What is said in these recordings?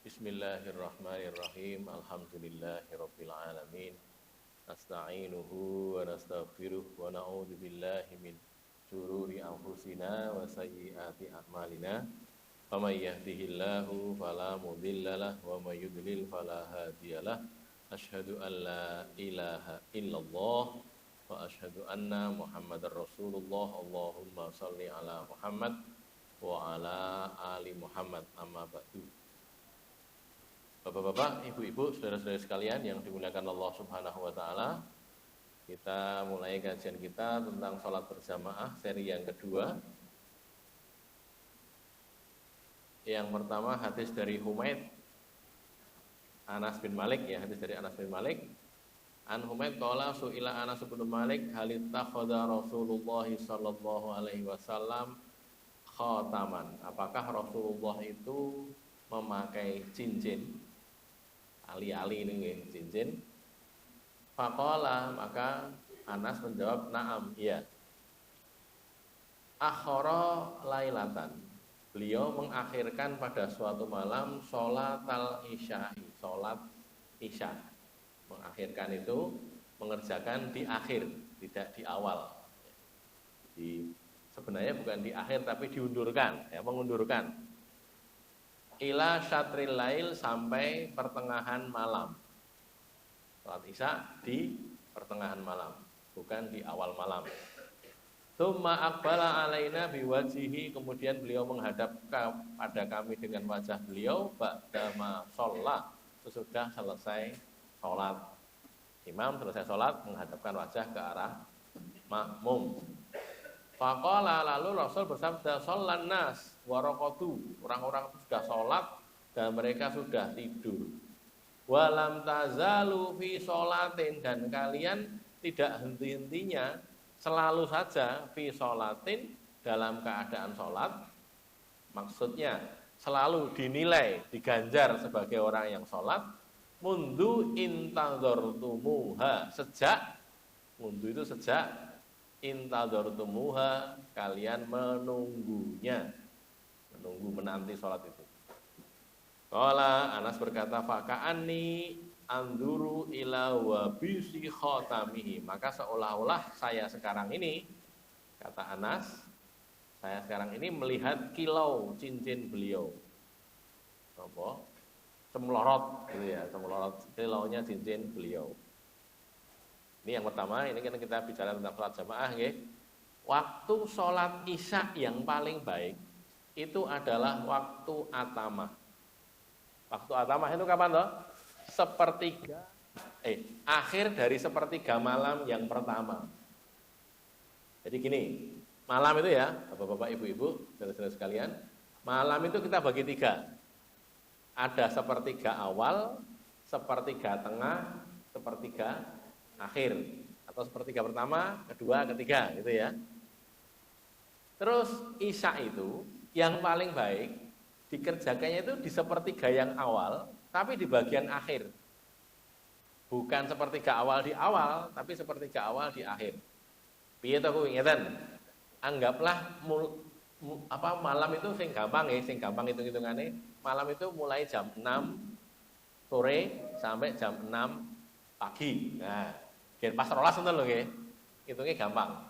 Bismillahirrahmanirrahim. Alhamdulillahirabbil alamin. Nasta'inuhu wa nastaghfiruh wa na'udzu billahi min syururi anfusina wa sayyiati a'malina. Faman yahdihillahu fala mudhillalah wa may yudlil fala hadiyalah. Asyhadu an la ilaha illallah wa asyhadu anna Muhammadar Rasulullah. Allahumma shalli ala Muhammad wa ala ali Muhammad. Amma ba'du. Bapak-bapak, ibu-ibu, saudara-saudara sekalian yang dimuliakan Allah Subhanahu wa taala. Kita mulai kajian kita tentang salat berjamaah seri yang kedua. Yang pertama hadis dari Humaid Anas bin Malik, ya, hadis dari Anas bin Malik. An Humaid qala su'ila Anas bin Malik hal ittakhadha Rasulullah sallallahu alaihi wasallam khataman. Apakah Rasulullah itu memakai cincin? Ali-ali ini cincin. Faqala, maka Anas menjawab na'am, iya. Akhara lailatan, beliau mengakhirkan pada suatu malam sholatal isya'i, sholat isya. Mengakhirkan itu mengerjakan di akhir, tidak di awal. Sebenarnya bukan di akhir tapi diundurkan, ya, mengundurkan. Ila syatril lail, sampai pertengahan malam. Salat isya di pertengahan malam, bukan di awal malam. Tsumma aqbala alaina biwajhihi, kemudian beliau menghadap pada kami dengan wajah beliau ba'dama sholat, sesudah selesai sholat. Imam selesai sholat menghadapkan wajah ke arah makmum. Faqala, lalu Rasul bersabda, shollan nas waraqatu, orang-orang itu sudah sholat dan mereka sudah tidur. Walam tazalu fi sholatin, dan kalian tidak henti-hentinya, selalu saja fi sholatin, dalam keadaan sholat. Maksudnya selalu dinilai, diganjar sebagai orang yang sholat. Mundu intadzartumuha, sejak, mundu itu sejak, intadzartumuha, kalian menunggunya, menanti sholat itu. Qala, Anas berkata, faka'anni anzuru ila wabisi khatamihi, maka seolah-olah saya sekarang ini, kata Anas, saya sekarang ini melihat kilau cincin beliau. Apa? Cemlorot gitu ya, cemlorot kilaunya cincin beliau. Ini yang pertama, ini kan kita bicara tentang sholat jamaah, ya. Waktu sholat isya yang paling baik itu adalah waktu atamah. Waktu atamah itu kapan toh? Akhir dari sepertiga malam yang pertama. Jadi gini, malam itu ya, bapak-bapak, ibu-ibu, saudara-saudara sekalian, malam itu kita bagi tiga. Ada sepertiga awal, sepertiga tengah, sepertiga akhir, atau sepertiga pertama, kedua, ketiga, gitu ya. Terus isya itu yang paling baik dikerjakannya itu di sepertiga yang awal, tapi di bagian akhir. Bukan sepertiga awal di awal, tapi sepertiga awal di akhir. Piye to kuwi ngeten? Anggaplah malam itu sing gampang hitung-hitungane. Malam itu mulai jam 6 sore sampai jam 6 pagi. Nah, biar pas rolas ngoten lho nggih. Hitungnya gampang.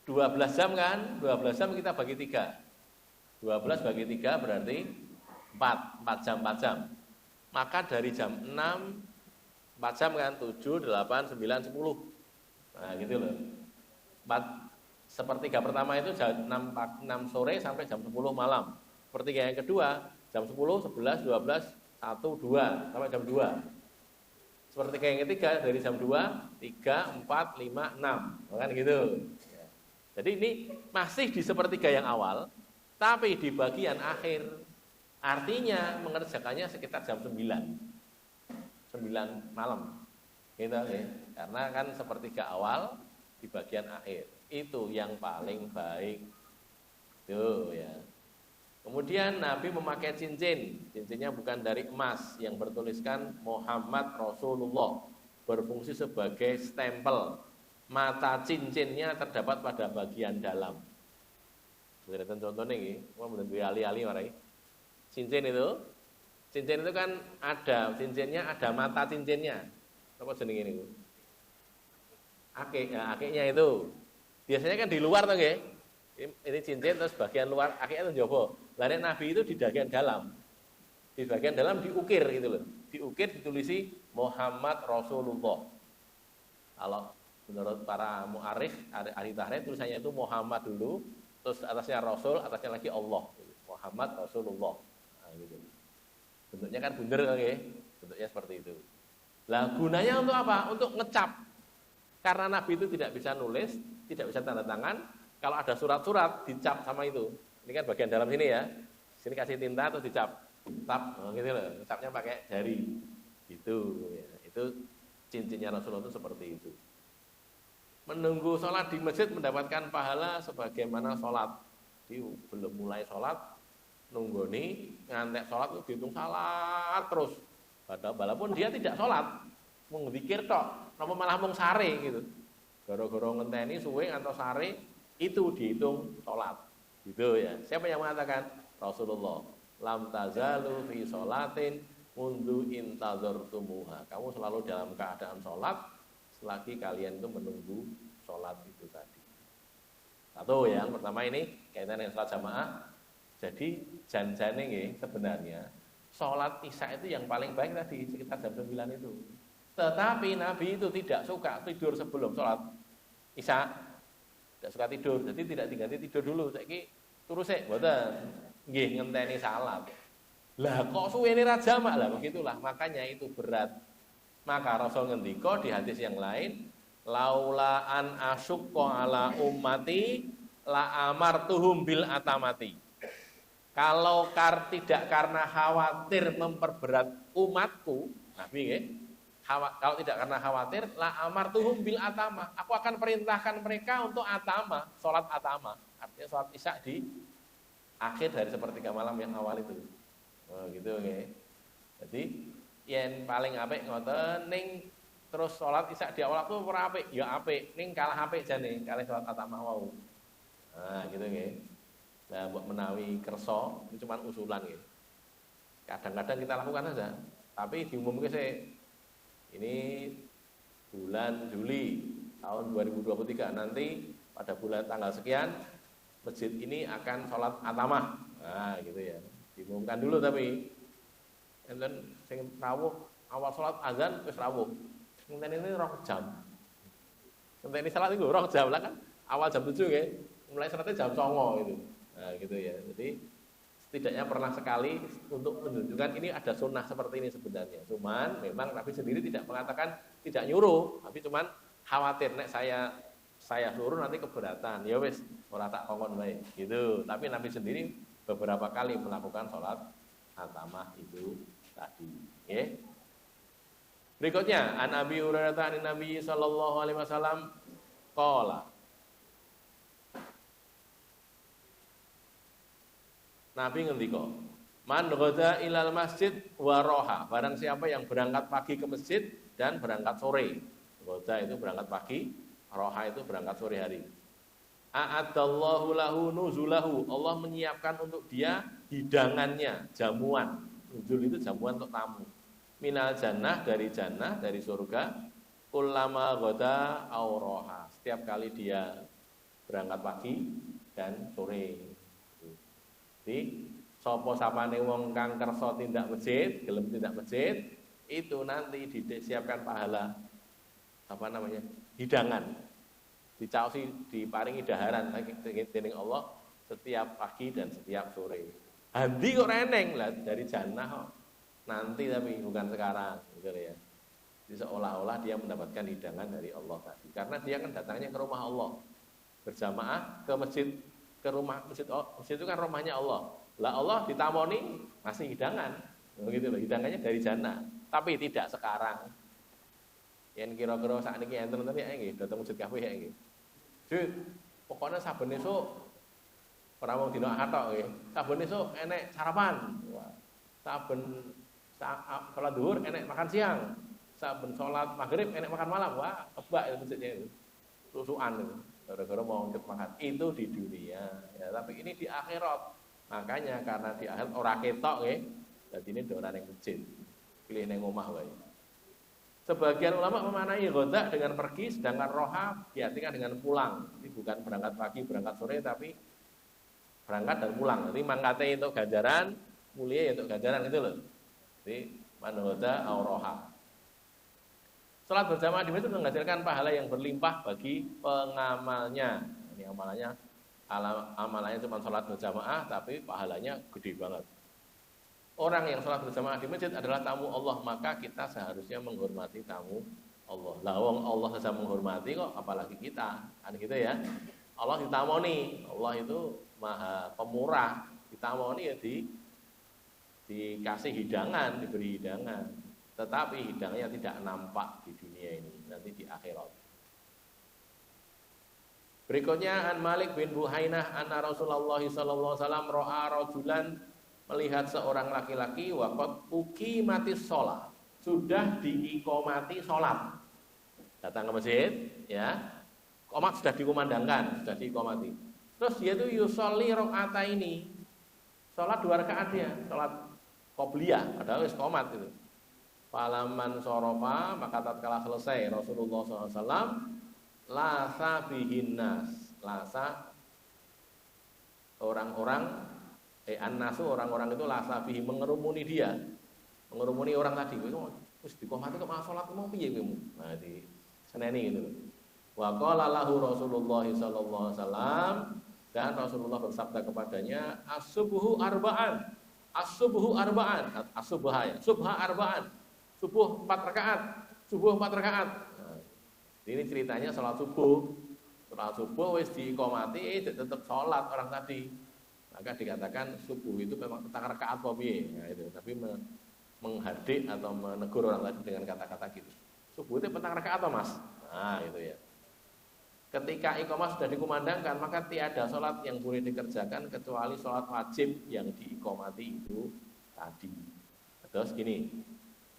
12 jam kan? 12 jam kita bagi 3. 12 bagi 3 berarti 4 jam. Maka dari jam 6 4 jam kan, 7, 8, 9, 10. Nah, gitu loh. Sepertiga pertama itu jam 6 sore sampai jam 10 malam. Sepertiga yang kedua jam 10, 11, 12, 1, 2 sampai jam 2. Sepertiga yang ketiga dari jam 2, 3, 4, 5, 6. Kan gitu. Jadi ini masih di sepertiga yang awal, tapi di bagian akhir. Artinya mengerjakannya sekitar jam 9 malam. Gitu ya. Karena kan sepertiga awal di bagian akhir. Itu yang paling baik. Tuh ya. Kemudian Nabi memakai cincin. Cincinnya bukan dari emas, yang bertuliskan Muhammad Rasulullah, berfungsi sebagai stempel. Mata cincinnya terdapat pada bagian dalam. Contohnya ini, mau menentukan ali-ali marai. Cincin itu Cincin itu kan ada cincinnya, ada mata cincinnya. Apa jenenge niku? Akik, ya, akiknya itu. Biasanya kan di luar tuh nggih. Ini cincin terus bagian luar akiknya itu njaba. Lah nek Nabi itu di bagian dalam. Di bagian dalam diukir gitu loh. Diukir ditulisi Muhammad Rasulullah. Kalau menurut para mu'arikh, ahli tahrir tulisannya itu Muhammad dulu, terus atasnya Rasul, atasnya lagi Allah. Muhammad Rasulullah. Nah, gitu. Bentuknya kan bunder kan ya? Bentuknya seperti itu. Lah gunanya untuk apa? Untuk ngecap. Karena Nabi itu tidak bisa nulis, tidak bisa tanda tangan. Kalau ada surat-surat dicap sama itu. Ini kan bagian dalam sini ya. Sini kasih tinta terus dicap. Tap, gitu loh. Ngecapnya pakai jari. Gitu ya. Itu cincinnya Rasulullah itu seperti itu. Menunggu sholat di masjid mendapatkan pahala sebagaimana sholat. Jadi belum mulai sholat, nunggu nih ngantek sholat itu dihitung salat terus. Walaupun dia tidak sholat, mau zikir tok, napa malah mung sare gitu. Gara-gara ngenteni suwe atau sare itu dihitung sholat. Gitu ya. Siapa yang mengatakan? Rasulullah. Lam tazalu fi sholatin mundu intazartumuha. Kamu selalu dalam keadaan sholat selagi kalian itu menunggu sholat itu tadi. Satu yang pertama ini kaitan dengan sholat jamaah. Jadi janjane nggih sebenarnya sholat isya itu yang paling baik tadi sekitar jam 9 itu. Tetapi Nabi itu tidak suka tidur sebelum sholat isya. Tidak suka tidur, jadi tidak diganti tidur dulu. Saiki turu sik mboten. Nggih ngenteni salat. Lah kok suwene ra jamak lah begitulah. Makanya itu berat. Maka Rasul ngendika di hadis yang lain, laula an asyqa ala ummati la amartuhum bil atamati. Kalau tidak karena khawatir memperberat umatku, Nabi nggih, kalau tidak karena khawatir la amartuhum bil atama. Aku akan perintahkan mereka untuk atama, salat atama. Artinya salat isya di akhir dari sepertiga malam yang awal itu. Oh, gitu nggih. Jadi yen paling apik ngoten ning terus salat isya di awal waktu ora apik, ya apik, ning kalah apik jane kalih salat atamah wau. Nah, gitu nggih. Nah, mbok menawi kersa itu cuma usulan nggih. Kadang-kadang kita lakukan saja, tapi diumumke sih. Ini bulan Juli tahun 2023 nanti pada bulan tanggal sekian masjid ini akan sholat atamah. Nah, gitu ya. Diumumkan dulu tapi enten sing rawuh awal sholat azan wis rawuh. Ngenteni ini 2 jam. Ngenteni salat itu 2 jam lah kan. Awal jam 7 nggih. Mulai salatnya jam 09.00 gitu. Nah, gitu ya. Jadi setidaknya pernah sekali untuk menunjukkan ini ada sunnah seperti ini sebenarnya. Cuman memang Nabi sendiri tidak mengatakan tidak nyuruh, tapi cuman khawatir nek saya suruh nanti keberatan. Ya wis, ora tak kongkon bae. Gitu. Tapi Nabi sendiri beberapa kali melakukan sholat atamah itu tadi. Nggih. Berikutnya, an Abi Hurairah an Nabi sallallahu alaihi wasallam qala. Nabi ngendika, man ghada ilal masjid wa roha. Barang siapa yang berangkat pagi ke masjid dan berangkat sore. Ghada itu berangkat pagi, roha itu berangkat sore hari. A'adallahu lahu nuzulahu. Allah menyiapkan untuk dia hidangannya, jamuan. Nuzul itu jamuan untuk tamu. Minal jannah, dari surga. Kullama ghada aw roha. Setiap kali dia berangkat pagi dan sore. Jadi sapa sapane wong kang kersa tindak masjid, gelem tindak masjid, itu nanti disiapkan pahala apa namanya? Hidangan. Dicaosi diparingi daharan dening Allah setiap pagi dan setiap sore. Handi kok reneng lah dari jannah kok. Nanti tapi bukan sekarang, gitu ya. Jadi seolah-olah dia mendapatkan hidangan dari Allah tadi. Karena dia kan datangnya ke rumah Allah. Berjamaah ke masjid, ke rumah masjid. Oh, masjid itu kan rumahnya Allah. Lah Allah ditamoni ngasih hidangan. Begitu loh, hidangannya dari jannah. Tapi tidak sekarang. Yang kira-kira saat ini enten ya nggih, datang masjid kabeh ya nggih. Jadi pokoknya saben esuk ora mung dina Ahad tok nggih. Saben esuk enek sarapan. Saben salat zuhur enek makan siang. Saben salat maghrib enek makan malam. Wah, kebak itu masjidnya itu. Susukan itu. Gara-gara mau ikut makan. Itu di dunia. Ya, tapi ini di akhirat. Makanya karena di akhirat ora ketok nggih. Jadi ini doa yang masjid. Pilih neng omah wae. Sebagian ulama memaknai ghoda dengan pergi, sedangkan roha diartikan dengan pulang. Ini bukan berangkat pagi, berangkat sore, tapi berangkat dan pulang. Jadi mangkate untuk ganjaran, mulia untuk ganjaran itu loh. Jadi manhoda au roha. Salat berjamaah di masjid menghasilkan pahala yang berlimpah bagi pengamalnya. Ini amalannya cuma salat berjamaah, tapi pahalanya gede banget. Orang yang sholat berjamaah di masjid adalah tamu Allah, maka kita seharusnya menghormati tamu Allah. Lah wong Allah saja menghormati kok, apalagi kita, kan gitu ya. Allah ditamoni, Allah itu maha pemurah, ditamoni ya dikasih hidangan, diberi hidangan. Tetapi hidangannya tidak nampak di dunia ini, nanti di akhirat. Berikutnya an Malik bin Buhainah anna Rasulullah sallallahu alaihi wasallam ra'a rajulan, melihat seorang laki-laki waqad uqimatis shalah, sudah diiqomati salat. Datang ke masjid, ya. Qomat sudah dikumandangkan, sudah diiqomati. Terus dia itu yusolli rakaataini. Salat 2 rakaat dia, salat qobliyah, padahal wis qomat itu. Falaman sorofa, maka tatkala selesai Rasulullah SAW lasa bihin nas, lasa orang-orang an-nasu, orang-orang itu lasabihi, mengerumuni dia, mengerumuni orang tadi. Wis diqomati kok malah salat mau piye kowe? Nah, di seneni gitu. Wa qala lahu Rasulullah sallallahu alaihi wasallam, dan Rasulullah bersabda kepadanya, as-subuhu arba'an. As-subuhu arba'an. As-subha ya. Subha arba'an. Subuh 4 rakaat. Subuh 4 rakaat. Nah, ini ceritanya salat subuh. Salat subuh wis diqomati tetap salat orang tadi. Maka dikatakan subuh itu memang tentang rakaat apa piye. Nah, itu. Tapi menghadik atau menegur orang tadi dengan kata-kata gitu. Subuh itu tentang rakaat apa, Mas? Nah, itu ya. Ketika iqamah sudah dikumandangkan, maka tiada sholat yang boleh dikerjakan kecuali sholat wajib yang diiqamati itu tadi. Terus gini,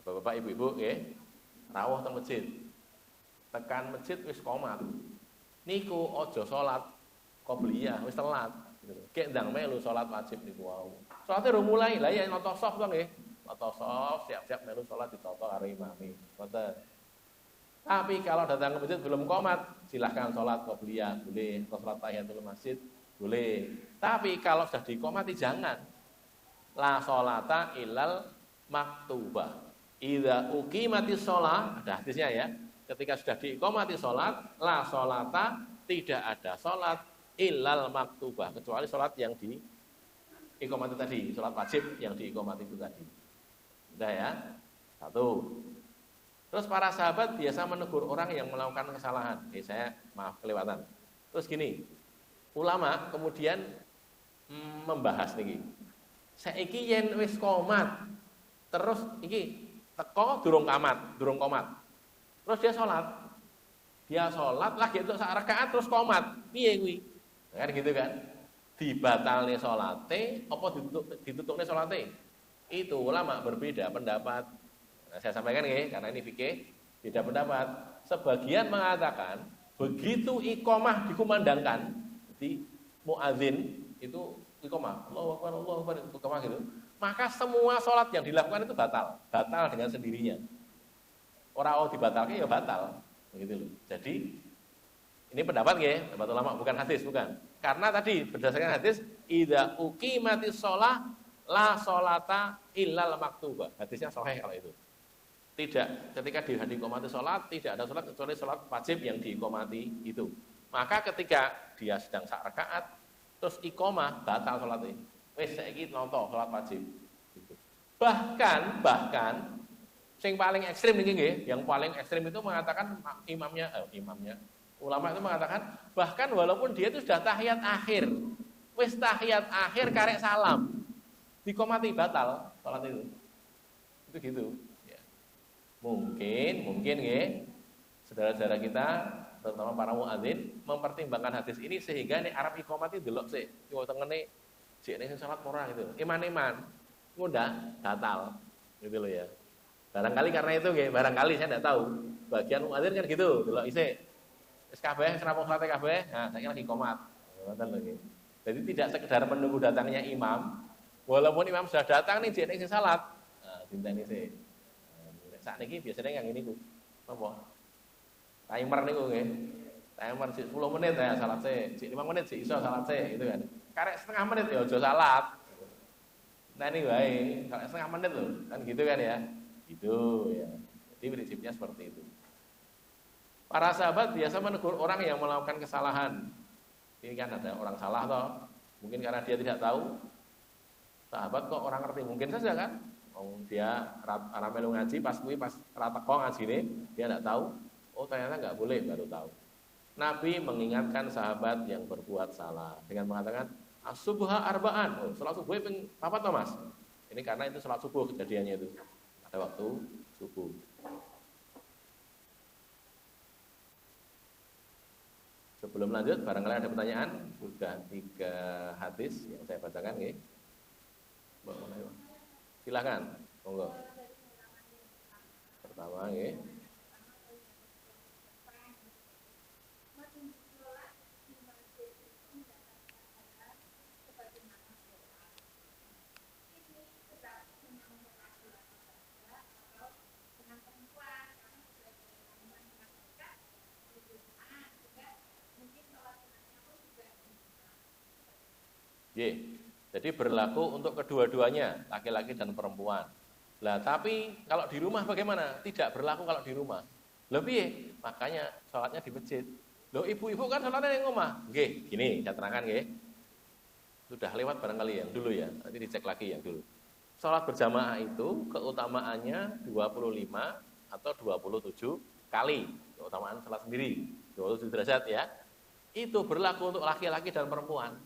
Bapak-bapak, Ibu-ibu, rawuh teng masjid. Tekan masjid wis qomat. Niku ojo sholat qobliyah, wis telat. Kek ndang melu salat wajib niku wau. Salate ora mulai. Lah ya nata saf to nggih. Nata saf, siap-siap melu salat ditata karo imame. Ngoten. Tapi kalau datang ke masjid belum qomat, silahkan salat qobliyah, boleh. Atau salat tahiyatul masjid, boleh. Tapi kalau sudah diqomati jangan. La sholata illal maktubah. Idza uqimatis shalah, ada hadisnya ya. Ketika sudah diqomati salat, la sholata, tidak ada salat illal maktubah, kecuali sholat yang diiqomati tadi, sholat wajib yang diiqomati itu tadi. Sudah ya? 1. Terus para sahabat biasa menegur orang yang melakukan kesalahan. Saya maaf kelewatan. Terus gini, ulama kemudian membahas nih. Saiki yen wis qomat, terus iki teko durung qomat. Terus dia sholat lagi untuk sak rakaat terus qomat. Piye kuwi? Kan gitu kan, dibatalnya sholate apa ditutupnya sholate, itu ulama berbeda pendapat. Nah, saya sampaikan ya, karena ini fikih, beda pendapat. Sebagian mengatakan begitu iqomah dikumandangkan, jadi muadzin itu iqomah, Allahu Akbar, iqomah gitu, maka semua sholat yang dilakukan itu batal dengan sendirinya. Orang dibatalkan ya batal, begitu loh. Jadi ini pendapat ya, pendapat ulama, bukan hadis, bukan. Karena tadi berdasarkan hadis, idza uqimatis shalah la sholata illal maktubah. Hadisnya sahih kalau itu. Tidak, ketika diiqomati salat tidak ada salat kecuali salat wajib yang diiqomati itu. Maka ketika dia sedang sak rakaat terus iqomah, batal salatnya. Wis saiki nonton salat wajib. Gitu. Bahkan yang paling ekstrim ini nggih, yang paling ekstrim itu mengatakan imamnya ulama itu mengatakan bahkan walaupun dia itu sudah tahiyat akhir, wis tahiyat akhir karek salam, diqomati batal salat itu. Itu gitu. Ya. Mungkin nggih saudara-saudara kita terutama para muadzin mempertimbangkan hadis ini sehingga nek arep iqomati delok sik, yo tengene jekne salat ora gitu. Iman-iman mudah batal gitu loh ya. Barangkali karena itu nggih, barangkali saya tidak tahu. Bagian muadzin kan gitu, delok isik wis kabeh serapung salate kabeh, nah saiki lagi qomat. Ngoten lho nggih. Jadi tidak sekedar menunggu datangnya imam, Walaupun imam sudah datang nih jeneng sing salat. Nah, dinteni sih. Sak niki biasanya yang ini ku. Apa? Timer niku nggih. Timer sik 10 menit ya salat sik 5 menit sik iso salat sik gitu kan. Karek setengah menit ya aja salat. Nah ini wae, karek setengah menit loh. Kan gitu kan ya. Gitu ya. Jadi prinsipnya seperti itu. Para sahabat biasa menegur orang yang melakukan kesalahan. Ini kan ada orang salah toh. Mungkin karena dia tidak tahu. Sahabat kok orang ngerti, mungkin saja kan. Dia melu ngaji pas rata kok ngaji ini, dia tidak tahu. Oh ternyata nggak boleh, baru tahu. Nabi mengingatkan sahabat yang berbuat salah dengan mengatakan as-subha arba'an. Oh, salat subuh ping papat toh Mas. Ini karena itu salat subuh kejadiannya itu. Pada waktu subuh. Sebelum lanjut, barangkali ada pertanyaan. Sudah 3 hadis yang saya bacakan, nggih. Silakan, monggo. Pertama, nggih. Jadi berlaku untuk kedua-duanya, laki-laki dan perempuan. Lah, tapi kalau di rumah bagaimana? Tidak berlaku kalau di rumah. Lebih, makanya sholatnya di masjid. Loh, ibu-ibu kan sholatnya di rumah. Nggih, gini, saya terangkan nggih. Sudah lewat barangkali yang dulu ya, nanti dicek lagi yang dulu. Sholat berjamaah itu keutamaannya 25 atau 27 kali. Keutamaan sholat sendiri, 27 derajat ya. Itu berlaku untuk laki-laki dan perempuan.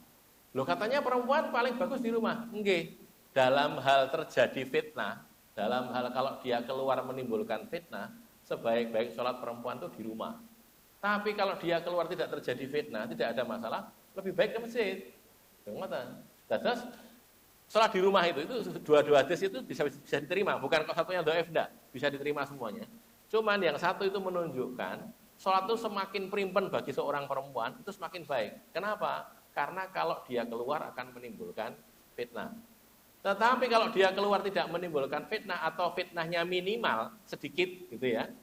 Loh katanya perempuan paling bagus di rumah. Nggih. Dalam hal terjadi fitnah, dalam hal kalau dia keluar menimbulkan fitnah, sebaik-baik sholat perempuan itu di rumah. Tapi kalau dia keluar tidak terjadi fitnah, tidak ada masalah, lebih baik ke masjid. Terus sholat di rumah itu dua-dua hadis itu bisa diterima, bukan kok satunya dhaif enggak, bisa diterima semuanya. Cuman yang satu itu menunjukkan sholat itu semakin primpen bagi seorang perempuan itu semakin baik. Kenapa? Karena kalau dia keluar akan menimbulkan fitnah. Tetapi kalau dia keluar tidak menimbulkan fitnah atau fitnahnya minimal sedikit gitu ya,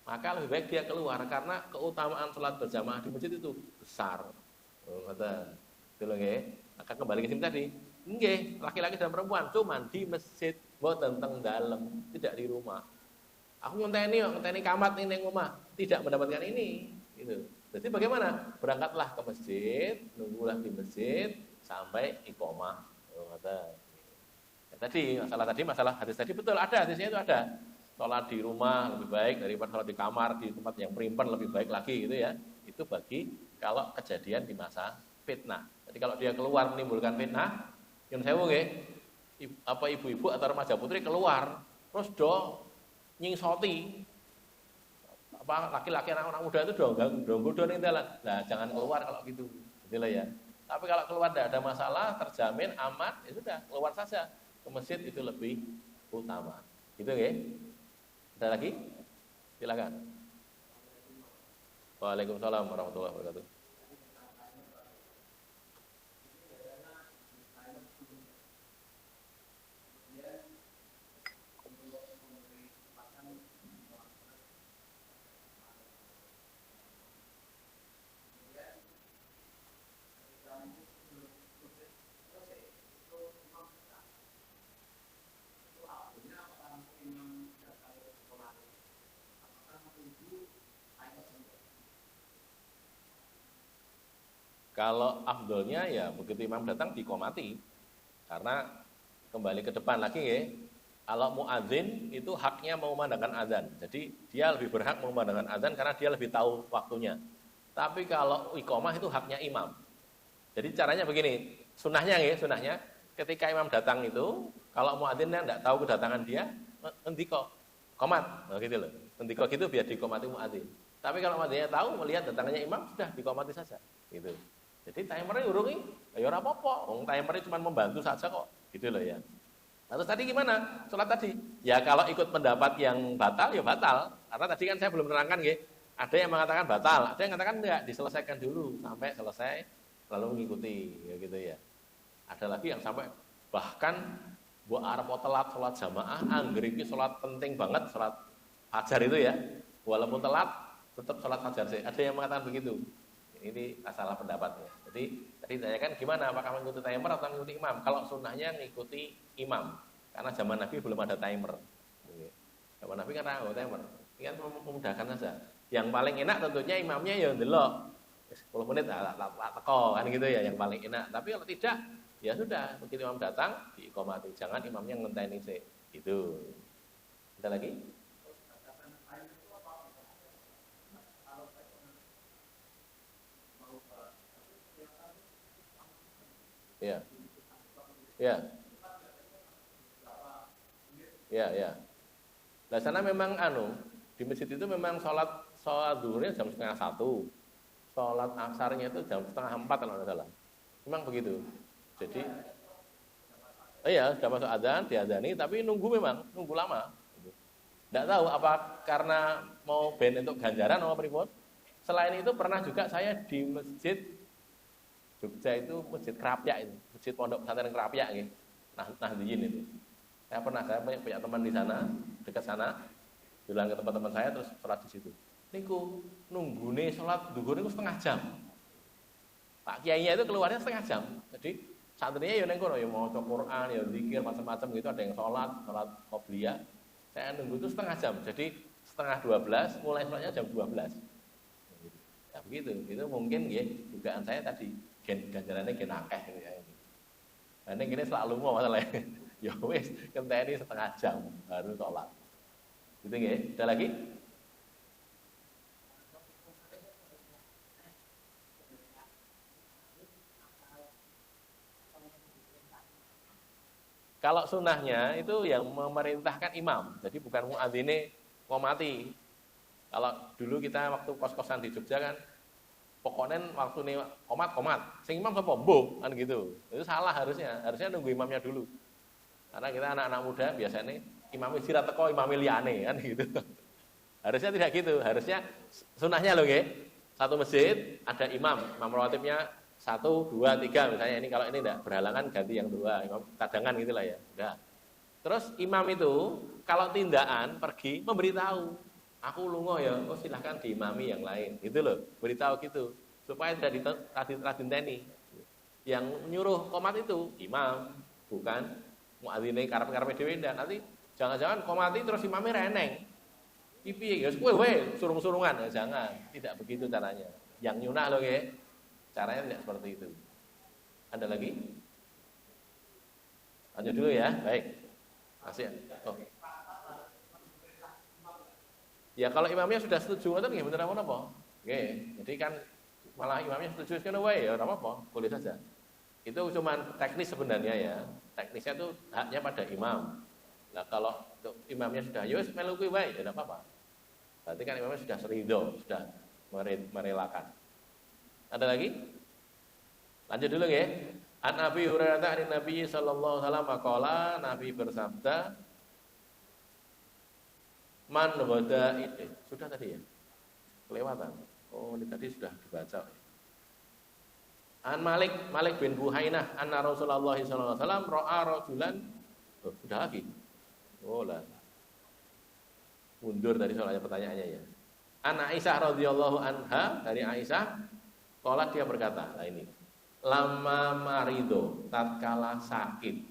maka lebih baik dia keluar karena keutamaan sholat berjamaah di masjid itu besar. Betul nggih? Maka kembali ke sini tadi, nggih, laki-laki dan perempuan cuman di masjid, mboten teng dalem, tidak di rumah. Aku ngenteni kamat ning rumah, tidak mendapatkan ini, gitu. Jadi bagaimana? Berangkatlah ke masjid, nunggulah di masjid sampai iqomah. Ya, masalah hadis tadi betul ada, hadisnya itu ada. Sholat di rumah lebih baik daripada sholat di kamar, di tempat yang primpen lebih baik lagi gitu ya. Itu bagi kalau kejadian di masa fitnah. Jadi kalau dia keluar menimbulkan fitnah, yang saya nggih, ibu-ibu atau remaja putri keluar, terus nyingsoti laki-laki anak muda itu dong bodoh ning dalan. Nah, jangan keluar kalau gitu. Gitu lah ya. Tapi kalau keluar tidak ada masalah, terjamin aman, ya sudah, keluar saja. Ke masjid itu lebih utama. Gitu nggih? Ada lagi? Silakan. Waalaikumsalam warahmatullahi wabarakatuh. Kalau afdolnya ya begitu imam datang diqomati. Karena kembali ke depan lagi ya, kalau muadzin itu haknya mengumandangkan azan. Jadi dia lebih berhak mengumandangkan azan karena dia lebih tahu waktunya. Tapi kalau iqomah itu haknya imam. Jadi caranya begini, sunahnya ketika imam datang itu, kalau muadzinnya tidak tahu kedatangan dia, endiko, komat, nah, gitu loh. Endiko gitu biar dikomati muadzin. Tapi kalau muadzinnya tahu melihat datangannya imam sudah dikomati saja, gitu. Jadi timernya urungi, ya ora apa-apa. Wong timernya cuma membantu saja kok, gitu loh ya. Terus tadi gimana? Sholat tadi? Ya kalau ikut pendapat yang batal, ya batal. Karena tadi kan saya belum menerangkan, ya. Ada yang mengatakan batal, ada yang mengatakan enggak, diselesaikan dulu sampai selesai, lalu mengikuti, ya gitu ya. Ada lagi yang sampai Bahkan mbok arep telat sholat jamaah, angger iki sholat penting banget, sholat fajar itu ya. Walaupun telat, tetap sholat fajar sih. Ada yang mengatakan begitu. Ini masalah pendapatnya. Jadi tadi ditanyakan gimana, apakah mengikuti timer atau mengikuti imam? Kalau sunnahnya mengikuti imam, karena zaman Nabi belum ada timer. Zaman Nabi kan ada timer. Ini kan memudahkan saja. Yang paling enak tentunya imamnya ya ndelok 10 menit lah teko kan gitu ya, yang paling enak. Tapi kalau tidak, ya sudah, begitu imam datang diiqomati. Jangan imamnya ngenteni sih. Gitu. Ada lagi? Ya. Ya. Ya, ya. Nah, sana memang di masjid itu memang sholat zuhurnya jam setengah 1. Sholat asarnya itu jam setengah 4 kalau tidak salah. Memang begitu. Jadi iya, sudah masuk adzan, diadzani, tapi nunggu lama. Tidak tahu apa karena mau ben untuk ganjaran atau pripun. Selain itu pernah juga saya di masjid Jogja itu, masjid Krapyak itu, masjid Pondok Pesantren Krapyak gitu. Nahdliyin itu. Saya punya teman di sana, dekat sana. Bilang ke teman-teman saya terus sholat di situ. Niku nunggune sholat zuhur niku setengah jam. Pak kiainya itu keluarnya setengah jam. Jadi santrinya ya neng kono ya mau Quran, ya zikir macam-macam gitu, ada yang sholat qobliyah. Saya nunggu itu setengah jam. Jadi setengah 12, mulai sholatnya jam 12. Ya begitu. Itu mungkin ya dugaan saya tadi ganjarannya gen akeh gitu ya. Nah, ini selalu mau masalahnya. Ya wis, kenteni setengah jam baru sholat. Gitu nggih? Ada lagi? Kalau sunnahnya itu yang memerintahkan imam, jadi bukan muadzine ngomati. Kalau dulu kita waktu kos-kosan di Jogja kan, pokoknya waktu ini komat, sing imam sapa mbuh kan gitu. Itu salah harusnya nunggu imamnya dulu. Karena kita anak-anak muda biasanya imam istirahat teko imam liyane kan gitu. Harusnya tidak gitu, harusnya sunnahnya loh nggih. Satu masjid ada imam rawatibnya 1, 2, 3 misalnya, ini kalau ini tidak berhalangan ganti yang 2, imam cadangan gitulah ya. Udah. Terus imam itu kalau tindakan pergi memberitahu, aku lungo ya, oh silahkan diimami yang lain, gitu loh, beritahu gitu supaya tidak ditradinteni. Yang nyuruh komat itu imam, bukan muadzine karep-karepe dhewe ndak. Nanti jangan-jangan komati terus imamnya reneng. Piye ya kowe surung-surungan, ya jangan. Tidak begitu caranya. Yang nyunah loh nggih. Caranya tidak seperti itu. Ada lagi? Lanjut dulu ya. Baik. Masih. Oh. Ya kalau imamnya sudah setuju ngoten nggih bener apa? Nggih. Jadi kan malah imamnya setuju kan wae ya ora apa-apa, boleh saja. Itu cuma teknis sebenarnya ya. Teknisnya itu haknya pada imam. Nah kalau imamnya sudah ya wis melu kuwi wae ya enggak apa-apa. Berarti kan imamnya sudah seridho, sudah merelakan. Ada lagi? Lanjut dulu ya. An Abi Hurairah an Nabi sallallahu alaihi wasallam qala, Nabi bersabda, man ghada sudah tadi ya? Kelewatan. Oh, ini tadi sudah dibaca. An Malik bin Buhainah anna Rasulullah sallallahu alaihi wasallam ra'a rajulan. Oh, sudah lagi. Oh lah. Mundur dari soalnya pertanyaannya ya. An Aisyah radhiyallahu anha, dari Aisyah, qala dia berkata, nah ini. Lama marido, tatkala sakit.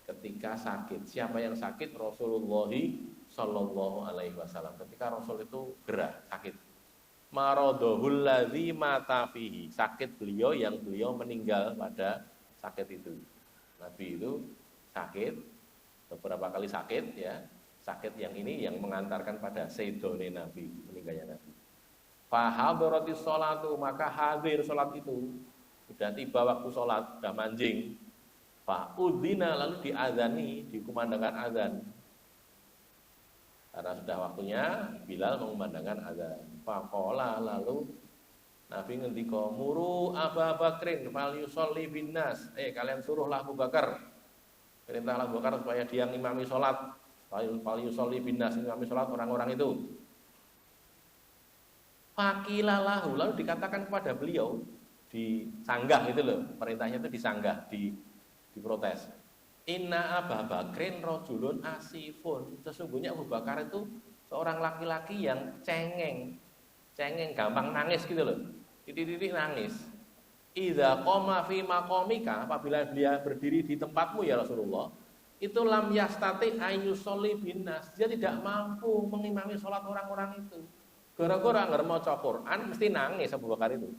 Ketika sakit, siapa yang sakit? Rasulullah sallallahu alaihi wasallam. Ketika Rasul itu gerah, sakit. Maradhul ladzi mata fihi, sakit beliau yang beliau meninggal pada sakit itu. Nabi itu sakit, beberapa kali sakit ya. Sakit yang ini yang mengantarkan pada sayyidone Nabi, meninggalnya Nabi. Fa hadaratis sholatu, maka hadir salat itu. Sudah tiba waktu sholat, sudah manjing. Fa udzina, lalu diazani, dikumandangkan azan. Karena sudah waktunya Bilal mengumandangkan azan. Faqala, lalu Nabi ngendika, muru Abu Bakrin fal yusolli binnas. Kalian suruhlah Abu Bakar, perintahlah Abu Bakar supaya dia ngimami sholat. Fal yusolli binnas, ngimami sholat orang-orang itu. Faqilalahu, lalu dikatakan kepada beliau, disanggah itu loh, perintahnya itu disanggah, diprotes. Inna Abu Bakrin rojulun asifun. Sesungguhnya Abu Bakar itu seorang laki-laki yang cengeng, gampang nangis gitu loh. Titik-titik nangis. Idza qoma fi maqamika, apabila dia berdiri di tempatmu ya Rasulullah, itu lam yastati ayyusolli binnas. Dia tidak mampu mengimami sholat orang-orang itu. Gara-gara nggak mau maca Quran mesti nangis Abu Bakar itu.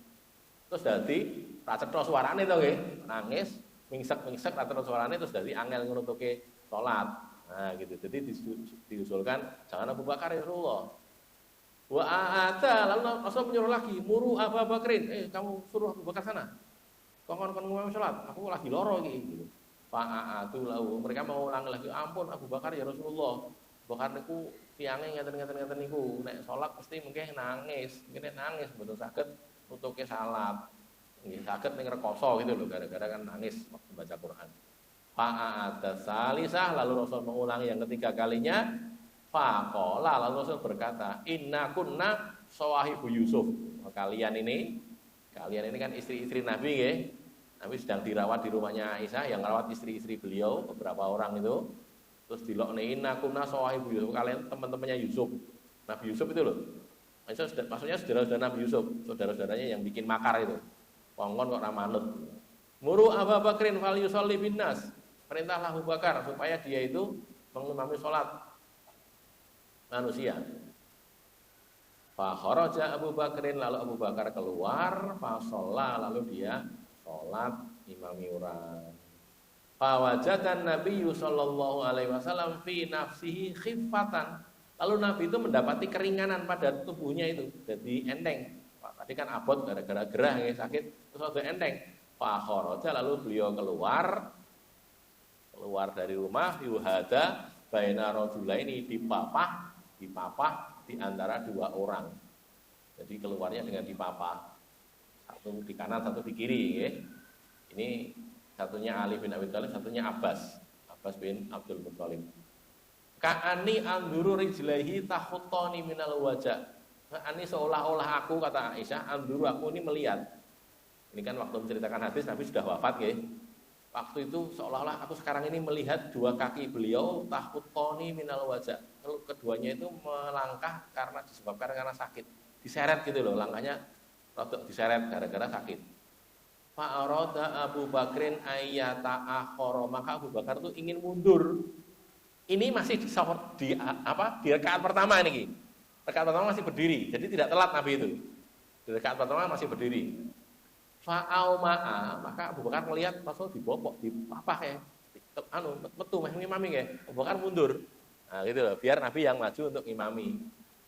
Terus dadi ra cetha suarane to nggih, nangis, mingsek ra cetha suarane terus dadi angel ngunutuke salat. Nah, gitu. Jadi diusulkan jangan Abu Bakar ya Rasulullah. Wa a'ata, lalu Rasul menyuruh lagi, muru Abu Bakrin, kamu suruh Abu Bakar sana. Kon ngomong salat, aku lagi loro iki gitu. Fa'atu lahu, mereka mau ulang lagi, ampun Abu Bakar ya Rasulullah. Abu Bakar niku tiange ngeten niku, nek salat mesti mungkin nangis mboten saged nutuke salat. Nggih saged ning rekoso gitu loh, gara-gara kan nangis waktu baca Quran. Fa'ata salisah, lalu Rasul mengulangi yang ketiga kalinya. Faqala, lalu Rasul berkata, inna kunna sawahibu Yusuf. Kalian ini kan istri-istri Nabi ya. Nabi sedang dirawat di rumahnya Aisyah, yang merawat istri-istri beliau beberapa orang itu. Terus dilokne inna kunna sawahibu Yusuf. Kalian teman-temannya Yusuf. Nabi Yusuf itu loh. Maksudnya saudara-saudara Nabi Yusuf, saudara-saudaranya yang bikin makar itu. Wongkon kok ramanut. Muru Abu Bakrin fal yusolli binnas. Perintahlah Abu Bakar supaya dia itu mengimami sholat manusia. Fa kharaja Abu Bakrin, lalu Abu Bakar keluar, fa shalla, lalu dia salat imami orang. Fa wajadan Nabi sallallahu alaihi wasallam fi nafsihi khiffatan. Lalu Nabi itu mendapati keringanan pada tubuhnya itu, jadi enteng. Tadi kan abot gara-gara gerah ya, sakit, terus ada enteng. Fa kharaja, lalu beliau keluar dari rumah, yuhada baina rajulaini, dipapah di antara dua orang. Jadi keluarnya dengan dipapah. Satu di kanan, satu di kiri. Ya. Ini satunya Ali bin Abi Thalib, satunya Abbas bin Abdul Muthalib. Ka'ani anduru rijlaihi tahuttani minal wajah. Ka'ani seolah-olah aku, kata Aisyah, anduru aku ini melihat. Ini kan waktu menceritakan hadis, Nabi sudah wafat ya. Waktu itu seolah-olah aku sekarang ini melihat dua kaki beliau tahuttani minal wajah. Keduanya itu melangkah disebabkan karena sakit, diseret gitu loh, langkahnya rodok diseret gara-gara sakit. Fa'arada Abu Bakrin ayyata akhara, maka Abu Bakar itu ingin mundur. Ini masih di rakaat pertama ini. Rakaat pertama masih berdiri, jadi tidak telat Nabi itu. Di rakaat pertama masih berdiri. Fa'auma'a, maka Abu Bakar melihat Rasul dibopok, dipapah ya. Metu ngimami ya. Abu Bakar mundur. Nah, gitu loh, biar Nabi yang maju untuk imami.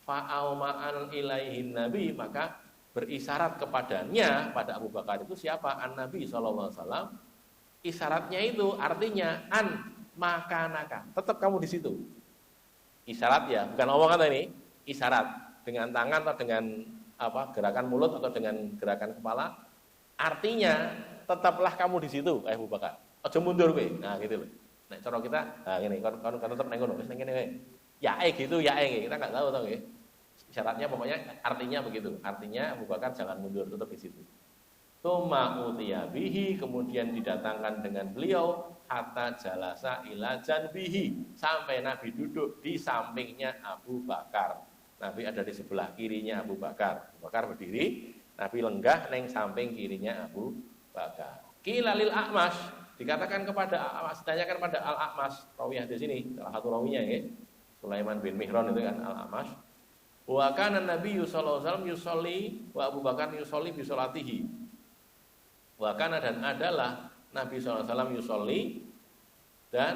Fa'auma'an ilaihin Nabi, maka berisyarat kepadanya, pada Abu Bakar itu siapa? An-Nabi SAW. Isyaratnya itu artinya an makanaka, tetap kamu di situ. Isyarat ya, bukan omongan ini, isyarat dengan tangan atau dengan gerakan mulut atau dengan gerakan kepala. Artinya tetaplah kamu di situ, Abu Bakar. Aja mundur kowe. Nah, gitu loh. Nek cara kita, ngene, kon tetep nang ngono, wis ning kene wae. Yae gitu, yae kita enggak tahu to nggih. Syaratnya pokoknya artinya begitu. Artinya Abu Bakar jangan mundur, tetap di situ. Tsumma utiya bihi, kemudian didatangkan dengan beliau hatta jalasa ila janbihi, sampai Nabi duduk di sampingnya Abu Bakar. Nabi ada di sebelah kirinya Abu Bakar. Abu Bakar berdiri, Nabi lenggah neng samping kirinya Abu Bakar. Qila lil A'mash, dikatakan kepada ditanyakan pada Al-A'mash, rawi hadis ini, salah satu rawinya ya, Sulaiman bin Mihran itu kan Al-A'mash. Wa kana Nabi sallallahu alaihi wasallam yusolli wa Abu Bakar yusolli bi sholatihi. Wa kana, dan adalah Nabi sallallahu alaihi wasallam yusolli dan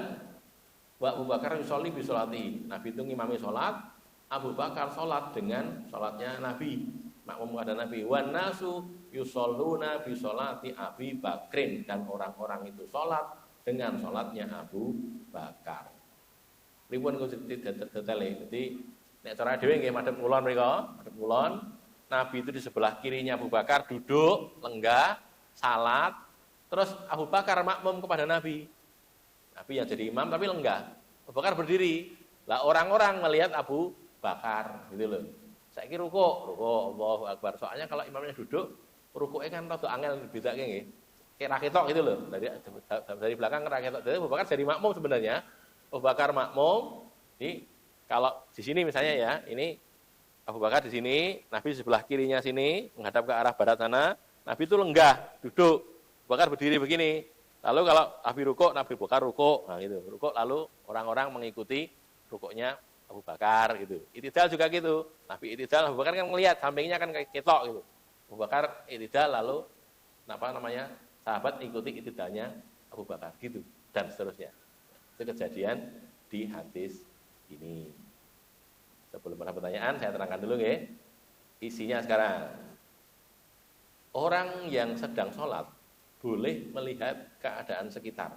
wa Abu Bakar yusolli bi sholatihi. Nabi itu ngimami salat, Abu Bakar salat dengan salatnya Nabi, makmum pada Nabi. Wan nasu yusholluna bi sholati Abi Bakrin, dan orang-orang itu salat dengan salatnya Abu Bakar. Pripun kok detaile. Jadi nek cara dhewe nggih madhep kulon mriko, madhep kulon. Nabi itu di sebelah kirinya Abu Bakar duduk, lenggah, salat. Terus Abu Bakar makmum kepada Nabi. Nabi yang jadi imam tapi lenggah. Abu Bakar berdiri. Lah orang-orang melihat Abu Bakar gitu loh. Saiki ruku, Allahu Akbar. Soalnya kalau imamnya duduk, rukuknya kan rada angel bedake nggih. kayak raketok gitu loh. Dari belakang raketok. Jadi Abu Bakar jadi makmum sebenarnya. Abu Bakar makmum. Ini kalau di sini misalnya ya, ini Abu Bakar di sini, Nabi di sebelah kirinya sini, menghadap ke arah barat sana. Nabi itu lenggah, duduk. Abu Bakar berdiri begini. Lalu kalau Nabi rukuk, Nabi Bakar rukuk. Nah gitu, rukuk lalu orang-orang mengikuti rukuknya Abu Bakar gitu. Itidal juga gitu. Nabi itidal, Abu Bakar kan melihat sampingnya kan kayak ketok gitu. Abu Bakar itidal lalu sahabat ikuti itidalnya Abu Bakar gitu dan seterusnya. Itu kejadian di hadis ini. Sebelum ada pertanyaan saya terangkan dulu ya. Isinya sekarang. Orang yang sedang sholat boleh melihat keadaan sekitar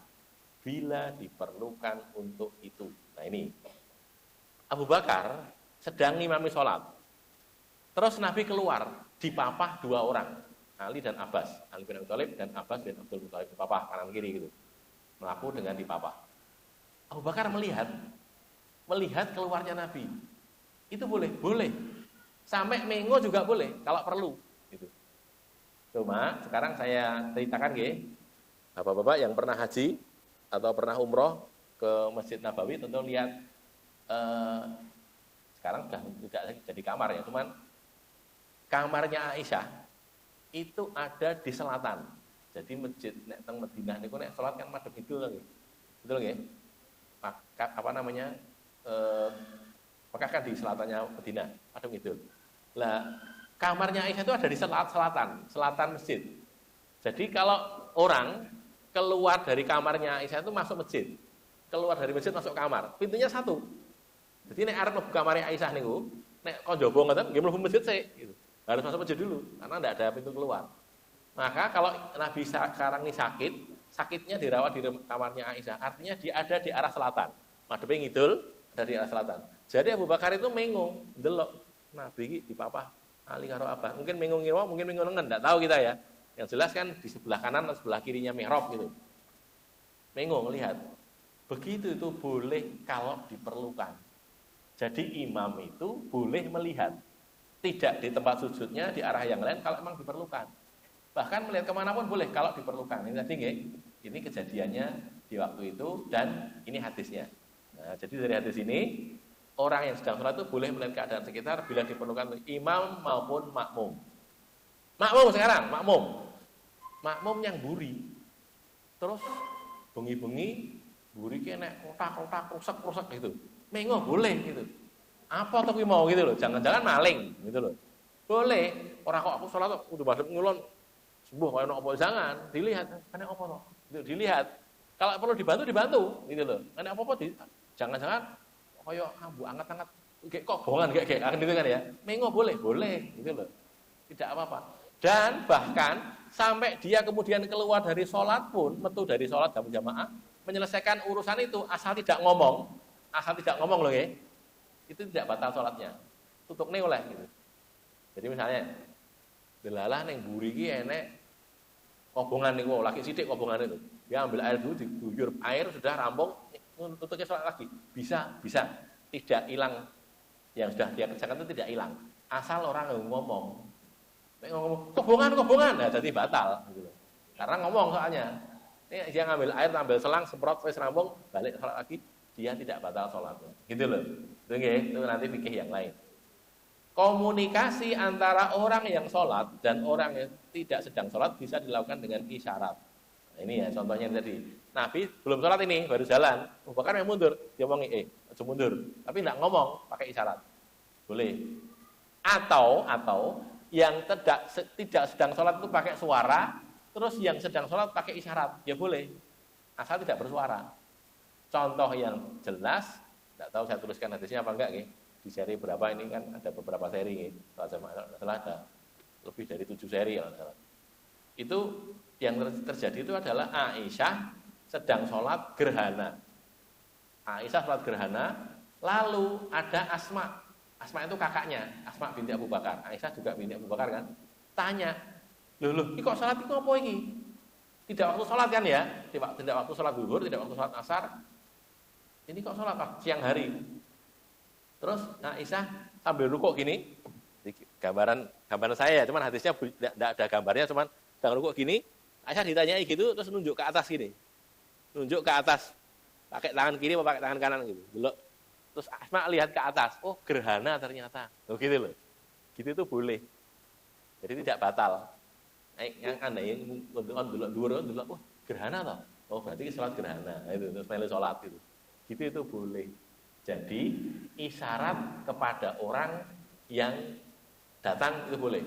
bila diperlukan untuk itu. Nah ini Abu Bakar sedang ngimami sholat. Terus Nabi keluar, dipapah dua orang, Ali dan Abbas, Ali bin Abi Thalib dan Abbas bin Abdul Muthalib, dipapah kanan kiri gitu, melaku dengan dipapah. Abu Bakar melihat keluarnya Nabi, itu boleh, sampai mengo juga boleh kalau perlu. Gitu. Cuma sekarang saya ceritakan bapak-bapak yang pernah haji atau pernah umroh ke Masjid Nabawi tentu lihat sekarang sudah tidak jadi kamar ya, cuman kamarnya Aisyah itu ada di selatan. Jadi masjid nek teng Madinah niku nek salat kan madhep kidul lagi. Betul nggih? Mekah kan di selatannya Madinah, madhep kidul. Lah, kamarnya Aisyah itu ada di selatan masjid. Jadi kalau orang keluar dari kamarnya Aisyah itu masuk masjid. Keluar dari masjid masuk kamar, pintunya satu. Jadi nek arep mlebu kamare Aisyah niku, nek kon njaba ngoten nggih mlebu masjid sik gitu. Harus masuk masjid dulu karena tidak ada pintu keluar. Maka kalau Nabi sekarang ini sakitnya dirawat di kamarnya Aisyah, artinya dia ada di arah selatan. Madhepe ngidul, ada di arah selatan. Jadi Abu Bakar itu mengo, ndelok Nabi iki dipapah Ali karo Abah. Mungkin mengo ngira, mungkin mengo nengen, enggak tahu kita ya. Yang jelas kan di sebelah kanan atau sebelah kirinya mihrab gitu. Mengo ngelihat. Begitu itu boleh kalau diperlukan. Jadi imam itu boleh melihat. Tidak di tempat sujudnya, di arah yang lain kalau memang diperlukan. Bahkan melihat kemanapun boleh kalau diperlukan. Ini tadi ini kejadiannya di waktu itu dan ini hadisnya. Nah, jadi dari hadis ini, orang yang sedang sholat itu boleh melihat keadaan sekitar bila diperlukan imam maupun makmum. Makmum sekarang, makmum yang buri. Terus bengi-bengi buri kena kotak-kotak rusak gitu. Mengo boleh gitu. Apa tapi mau gitu loh, jangan-jangan maling gitu loh. Boleh, orang kok aku sholat udah madhep ngulon sembuh kaya apa jangan, dilihat kena apa toh. Dilihat. Kalau perlu dibantu gitu loh. Kena apa jangan-jangan kaya ambu angkat-angkat kayak kok bohongan kayak gitu kan ya. Mengo boleh gitu loh. Tidak apa-apa. Dan bahkan sampai dia kemudian keluar dari sholat pun, metu dari sholat dalam jamaah, menyelesaikan urusan itu asal tidak ngomong loh ya. Itu tidak batal sholatnya. Tutuknya oleh gitu. Jadi misalnya delalah neng buri ki enek kobongan niku laki sithik kobongan itu. Dia ambil air dulu, diguyur air sudah rampung, tutupnya sholat lagi. Bisa. Tidak hilang yang sudah dia kerjakan itu tidak hilang. Asal orang ngomong. Nek ngomong kobongan, nah jadi batal gitu. Karena ngomong soalnya. Ini dia ngambil air, ambil selang, semprot, wis rampung, balik sholat lagi, dia tidak batal sholatnya. Gitu loh. Itu nanti fikih yang lain. Komunikasi antara orang yang sholat dan orang yang tidak sedang sholat bisa dilakukan dengan isyarat. Nah, ini ya contohnya tadi. Nabi belum sholat ini, baru jalan. Abu Bakar yang mundur, dia ngomong mundur. Tapi tidak ngomong, pakai isyarat. Boleh. Atau yang tidak sedang sholat itu pakai suara, terus yang sedang sholat pakai isyarat, ya boleh. Asal tidak bersuara. Contoh yang jelas, tidak tahu saya tuliskan hadisnya apa enggak, di seri berapa ini kan ada beberapa seri, kalau ada lebih dari 7 seri. Itu yang terjadi itu adalah Aisyah sedang sholat gerhana. Aisyah sholat gerhana, lalu ada Asma. Asma itu kakaknya, Asma binti Abu Bakar. Aisyah juga binti Abu Bakar kan. Tanya, loh, ini kok sholat itu apa ini? Tidak waktu sholat kan ya? Tidak waktu sholat zuhur, tidak waktu sholat asar. Ini kok sholat Pak? Siang hari. Terus Aisyah sambil rukuk gini, gambaran saya ya, cuman hadisnya tidak ada gambarnya, cuman sedang rukuk gini, Aisyah ditanyai gitu, terus nunjuk ke atas gini. Nunjuk ke atas. Pakai tangan kiri atau pakai tangan kanan gitu. Delok. Terus Asma lihat ke atas. Oh, gerhana ternyata. Oh, gitu loh. Gitu itu boleh. Jadi tidak batal. Yang aneh yang delok, wah, gerhana toh. Oh, berarti salat gerhana. Nah, itu terus melu salat gitu. Gitu itu boleh. Jadi isyarat kepada orang yang datang itu boleh.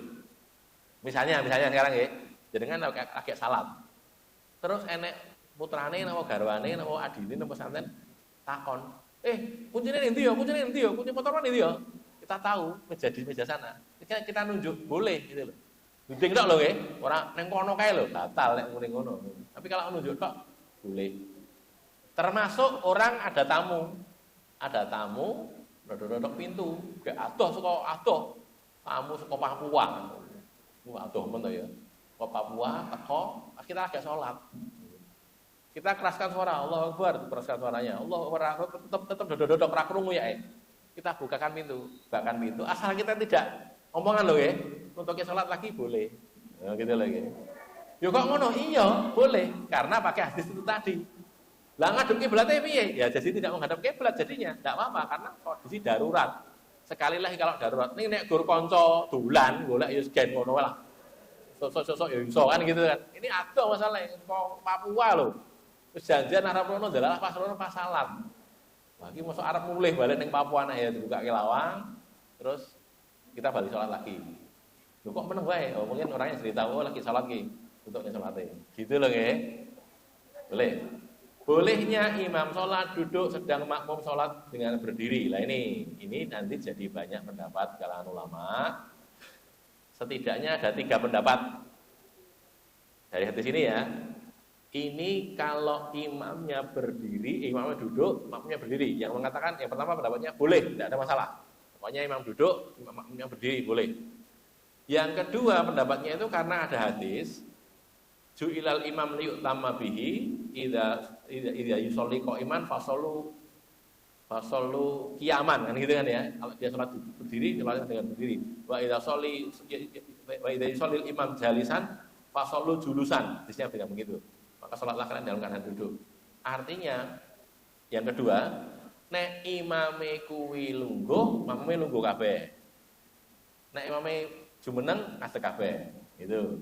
Misalnya sekarang ya, jenengan lagi salat. Terus enek putrane napa garwane napa adine napa santen takon, kuncinya nanti ya, kunci motor mana nanti ya? Kita tahu meja sana. Kita nunjuk boleh gitu loh. Nunjuk tok lho nggih, ora ning kono kae lho, batal nek ning kono. Tapi kalau nunjuk tok boleh. Termasuk orang ada tamu rodok pintu, kayak adoh tamu saka Papua. Adoh men to ya. Ke Papua teko, kita agak sholat. Kita keraskan suara, Allahu Akbar, keraskan suaranya. Allahu Akbar, tetap dodok ra krungu ya. Kita bukakan pintu, asal kita tidak omongan loh ya. Untuk kita sholat lagi boleh. Ya, gitu lagi. Yo kok ngono? Iya, boleh. Karena pakai hadis itu tadi. Lah ngadep kiblatnya piye? Ya jadi tidak menghadap kiblat jadinya. Enggak apa-apa karena kondisi darurat. Sekali lagi kalau darurat, ini nek gur kanca dolan golek ya gen ngono lah. Sosok ya iso kan gitu kan. Ini ada masalah kok Papua loh. Terus janjian arep rono dalah pas rono pas salat. Lagi masuk arep mulih balik ning Papua nek ya dibuka ke lawang. Terus kita balik sholat lagi. Loh kok meneng wae? Oh, mungkin orangnya cerita lagi sholat ki. Tutupnya sholatnya. Gitu loh nggih. Boleh. Bolehnya imam sholat duduk sedang makmum sholat dengan berdiri. Lah ini nanti jadi banyak pendapat kalangan ulama. Setidaknya ada 3 pendapat dari hadis ini ya. Ini kalau imamnya berdiri, imamnya duduk, makmumnya berdiri. Yang mengatakan yang pertama pendapatnya boleh, tidak ada masalah. Pokoknya imam duduk, makmumnya berdiri boleh. Yang kedua pendapatnya itu karena ada hadis ju'ilal imam liyu'tamma bihi idza yusolli qa'iman fasallu qiyaman kan gitu kan ya. Kalau dia salat berdiri, salat dengan berdiri. Wa idza yusolli imam jalisan fasallu julusan. Hadisnya bilang begitu. Maka salatlah kalian dalam keadaan duduk. Artinya yang kedua, nek imame kuwi lungguh, makmume lungguh kabeh. Nek imame jumeneng ngadeg kabeh. Itu.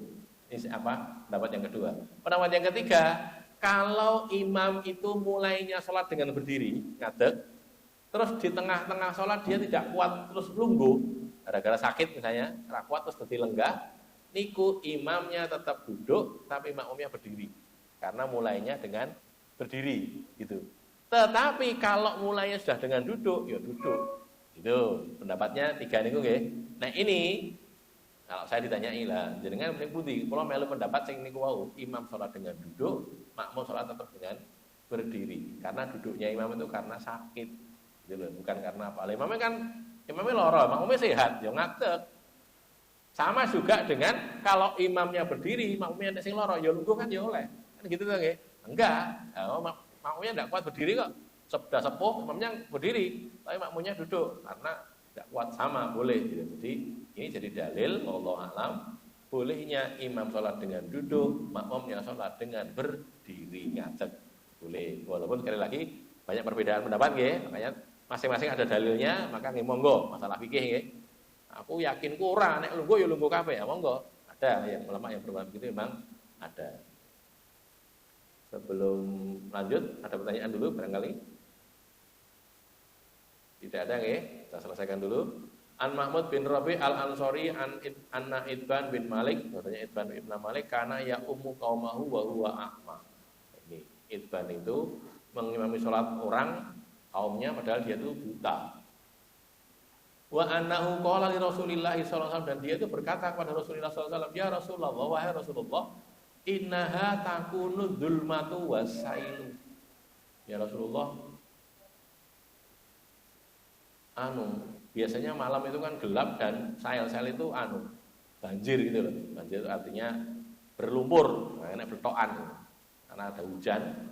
Ini apa? Pendapat yang kedua. Pendapat yang ketiga, kalau imam itu mulainya sholat dengan berdiri, ngadeg, terus di tengah-tengah sholat dia tidak kuat terus lungguh, gara-gara sakit misalnya, tidak kuat terus jadi lenggah, niku imamnya tetap duduk, tapi makmumnya berdiri, karena mulainya dengan berdiri, gitu. Tetapi kalau mulainya sudah dengan duduk, ya duduk. Itu pendapatnya 3 niku nggih. Nah ini kalau saya ditanyai lah, jenengan mending pundi? Kalau melu pendapat sing niku wau, imam sholat dengan duduk, makmum sholat tetap dengan berdiri. Karena duduknya imam itu karena sakit, gitu loh, bukan karena apa. Imamnya loro, makmumnya sehat, ya ngadeg. Sama juga dengan kalau imamnya berdiri, makmumnya sing loro, ya lungguh kan ya oleh. Kan gitu tuh nggih. Enggak, makmumnya enggak kuat berdiri kok. Sudah sepuh, imamnya berdiri, tapi makmumnya duduk karena tidak kuat, sama boleh gitu. Jadi ini jadi dalil wallahu alam bolehnya imam sholat dengan duduk, makmumnya sholat dengan berdiri ngadeg boleh. Walaupun sekali lagi banyak perbedaan pendapat nggih, makanya masing-masing ada dalilnya, maka nggih monggo masalah fikih nggih. Aku yakin ku ora nek lungguh ya lungguh kabeh, ya monggo. Ada yang ulama yang berpendapat begitu memang ada. Sebelum lanjut ada pertanyaan dulu barangkali. Tidak ada nggih, kita selesaikan dulu. An Mahmud bin Rabi al-Ansori anna Idban bin Malik, katanya Idban bin Malik karena ya ummu qaumahu wa huwa a'ma. Ini Idban itu mengimami sholat orang kaumnya padahal dia itu buta. Wa annahu qala li Rasulillah sallallahu alaihi wasallam, dan dia itu berkata kepada Rasulullah sallallahu alaihi wasallam, ya Rasulullah, wahai Rasulullah, innaha takunu dzulmatu wasailu. Ya Rasulullah, biasanya malam itu kan gelap dan sail-sail itu banjir gitu loh. Banjir itu artinya berlumpur, makanya bertokan karena ada hujan.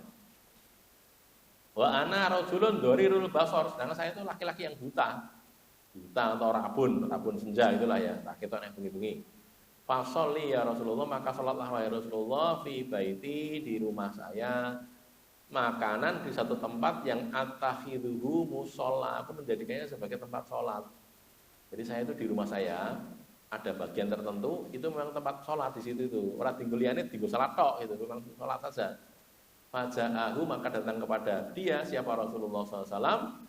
Wa ana rajulun dharirul basar, sedangkan saya itu laki-laki yang buta atau rabun senja itulah ya, tak ketok nek bengi-bengi. Fasholli ya Rasulullah, maka sholatlah wahai Rasulullah fi baiti, di rumah saya, makanan di satu tempat yang atakhiduhu musola, aku menjadikannya sebagai tempat sholat. Jadi saya itu di rumah saya ada bagian tertentu itu memang tempat sholat di situ itu. Orang tinggal liane tinggal sholat tok itu, memang sholat saja. Faja'ahu, maka datang kepada dia siapa Rasulullah SAW,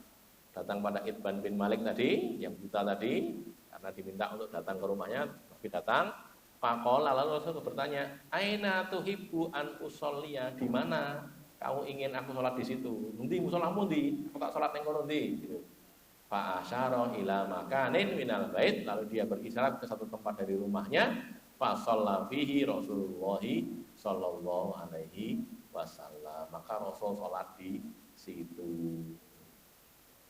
datang pada Itban bin Malik tadi yang buta tadi, karena diminta untuk datang ke rumahnya, tapi datang. Faqala, lalu Rasul bertanya, aina tuhibbu an usolliya, di mana kamu ingin aku sholat di situ? Nanti musolamu ndi? Aku tak sholat yang kono ndi? Gitu. Fa asyara ila makanin minal bait, lalu dia berisyarat ke satu tempat dari rumahnya. Fa shalla fihi Rasulullah sallallahu alaihi wasallam, maka Rasul sholat di situ.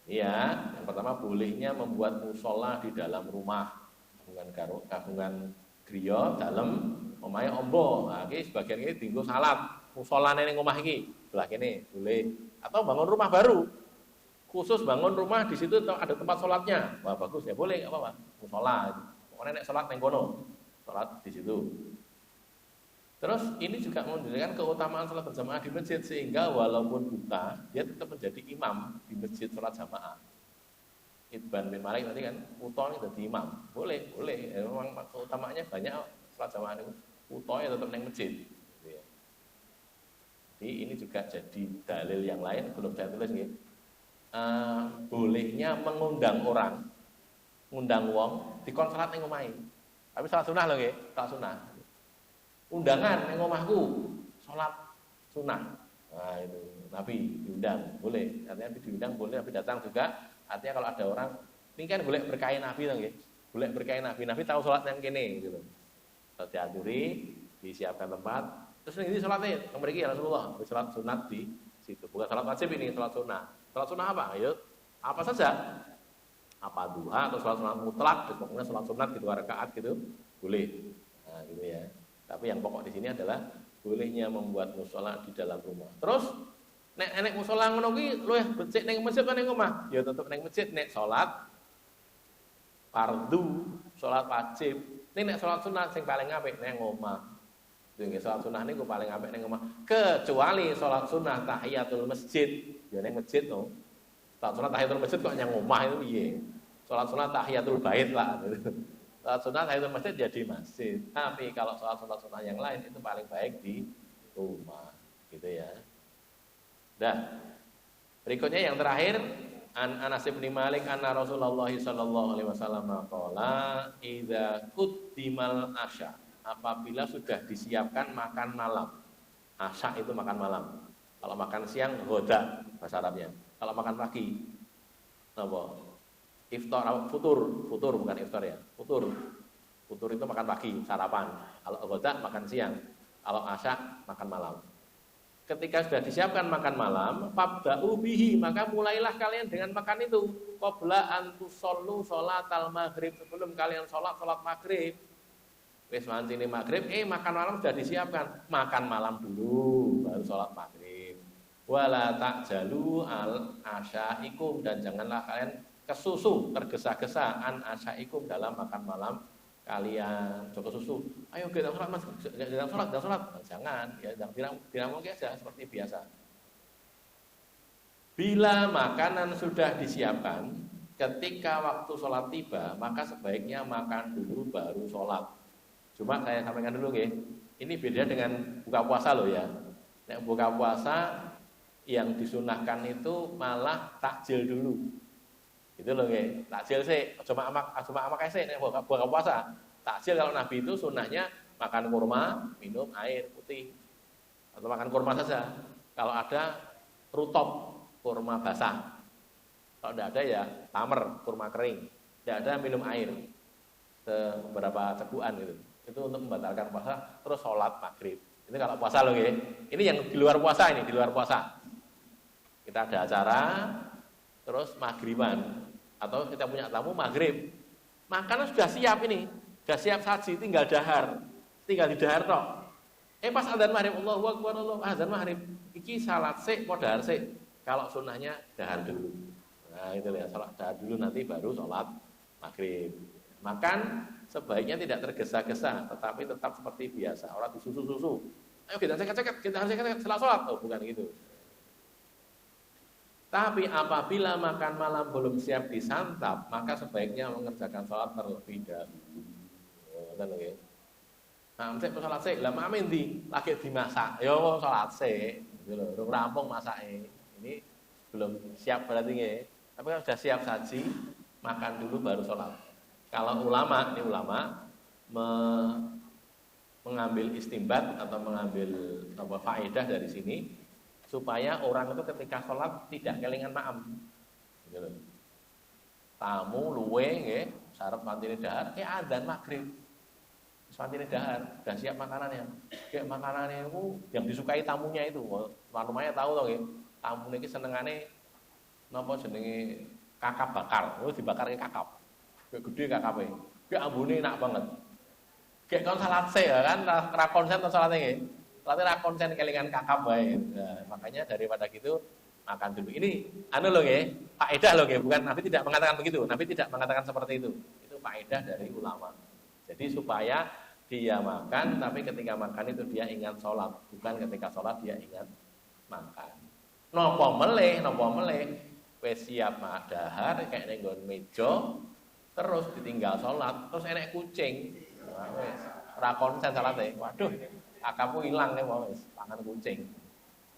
Ya, yang pertama bolehnya membuat musola di dalam rumah, kagungan griya dalam omahe ombo. Nah, iki sebagian iki dienggo salat. Musolane ning omah iki, sebelah kene boleh. Atau bangun rumah baru. Khusus bangun rumah di situ ada tempat sholatnya. Wah, bagus ya, boleh enggak apa-apa. Musola. Pokoknya nek salat ning kono, salat di situ. Terus ini juga menunjukkan keutamaan salat berjamaah di masjid, sehingga walaupun buta, dia tetap menjadi imam di masjid salat jamaah. Itban bin Malik tadi kan utone dadi imam. Boleh. Ya, memang keutamaannya banyak salat jamaah itu. Utone tetap ning masjid. Gitu ya. Jadi ini juga jadi dalil yang lain, belum saya tulis nggih. Bolehnya mengundang orang, ngundang wong dikon salat ning omahe. Tapi salat sunah lho nggih, salat sunah. Undangan ning omahku, salat sunah. Nah, itu Nabi diundang, boleh. Artinya diundang boleh, tapi datang juga. Artinya kalau ada orang, ini kan boleh berkain Nabi, nggih. Boleh berkain Nabi. Nabi tahu sholat yang kene, gitu. Kalau diaturi, disiapkan tempat. Terus ini sholatnya, yang mereka Rasulullah, sholat sunat di situ. Bukan sholat wajib ini, sholat sunat. Sholat sunat apa? Ayo, apa saja. Apa duha atau sholat sunat mutlak, pokoknya sholat sunat gitu, rakaat gitu, boleh. Nah, gitu ya. Tapi yang pokok di sini adalah bolehnya membuat mushola di dalam rumah. Terus nek enek mushola ngono kuwi luwih becik ning masjid apa ning omah? Ya tetep ning masjid nek salat fardu, salat wajib. Nek salat sunat sing paling apik ning omah. Sing salat sunah niku paling apik ning omah. Kecuali salat sunah tahiyatul masjid, ya ning masjid no. Salat sunah tahiyatul masjid kok nyang omah itu piye? Salat sunah tahiyatul bait lah. Salat sunah tahiyatul masjid ya di masjid. Tapi kalau salat sunah yang lain itu paling baik di rumah, gitu ya. Dah. Berikutnya yang terakhir, Anas bin Malik anna Rasulullah sallallahu alaihi wasallam qala idza quddimal asya, apabila sudah disiapkan makan malam. Asya itu makan malam. Kalau makan siang ghoda bahasa Arabnya. Kalau makan pagi apa? Iftar, futur bukan iftar ya. Futur itu makan pagi, sarapan. Kalau ghoda makan siang. Kalau asya makan malam. Ketika sudah disiapkan makan malam, fabda'u bihi, maka mulailah kalian dengan makan itu. Qabla an tusollu sholatal maghrib, sebelum kalian sholat maghrib. Wis mancini maghrib, makan malam sudah disiapkan. Makan malam dulu, baru sholat maghrib. Wala ta'jalu al asyaikum, dan janganlah kalian kesusu, tergesa-gesa an asyaikum dalam makan malam kalian. Joko susu, ayo kita sholat mas, jangan sholat, jangan, ya tidak mungkin aja seperti biasa. Bila makanan sudah disiapkan, ketika waktu sholat tiba, maka sebaiknya makan dulu baru sholat. Cuma saya sampaikan dulu ya, ini beda dengan buka puasa loh ya. Nek buka puasa yang disunahkan itu malah takjil dulu. Itu loh nggih, takjil sih, cuma amak sih nek buka puasa. Takjil kalau Nabi itu sunnahnya makan kurma, minum air putih. Atau makan kurma saja. Kalau ada rutop, kurma basah. Kalau tidak ada ya tamer, kurma kering. Tidak ada minum air. Beberapa cegukan gitu. Itu untuk membatalkan puasa, terus sholat maghrib. Ini kalau puasa loh nggih. Ini yang di luar puasa ini, di luar puasa. Kita ada acara, terus maghriban. Atau kita punya tamu maghrib, makanan sudah siap ini, sudah siap saji, tinggal dahar, tinggal didahar tok. Pas adzan maghrib, Allahu Akbar, adzan maghrib, iki salat sik, mau dahar sik. Kalau sunnahnya dahar dulu. Nah itu ya, salat dahar dulu nanti baru sholat maghrib. Makan sebaiknya tidak tergesa-gesa, tetapi tetap seperti biasa. Orang disusu-susu. Ayo kita cek-cek, kita harus cek setelah sholat. Oh, bukan gitu. Tapi apabila makan malam belum siap disantap, maka sebaiknya mengerjakan sholat terlebih dahulu. Nah, cek sholat sih, lah mamin di lagi dimasak. Yo sholat sih, gitu loh. Rung rampung masake. Ini belum siap berarti nggih. Tapi kalau sudah siap saji, makan dulu baru sholat. Kalau ulama, ini ulama mengambil istimbat atau mengambil faedah dari sini supaya orang itu ketika sholat tidak kelingan maam. Gitu loh. Tamu luwe nggih, sarep mantine dahar, adzan maghrib. Santine dahar, sudah siap makanannya. Kayak makanannya itu yang disukai tamunya itu. Tuan rumahnya tahu toh nggih. Tamu niki senengane napa jenenge kakap bakar. Oh dibakar kakap. Kayak gede kakape. Kayak ambune enak banget. Kayak kon salat se ya kan, ra konsen to salate nggih. Salate ra konsen kelingan kakap wae. Nah, makanya daripada gitu makan dulu. Ini anu lho nggih, faedah lho nggih, bukan Nabi tidak mengatakan begitu. Nabi tidak mengatakan seperti itu. Itu faedah dari ulama. Jadi supaya dia makan, tapi ketika makan itu dia ingat sholat, bukan ketika sholat dia ingat makan. Nopo meleh, wes siap dahar kayak nenggon meja, terus ditinggal sholat, terus enek kucing, wes rakon sen salate, waduh, akamu hilang nih wes, pangan kucing.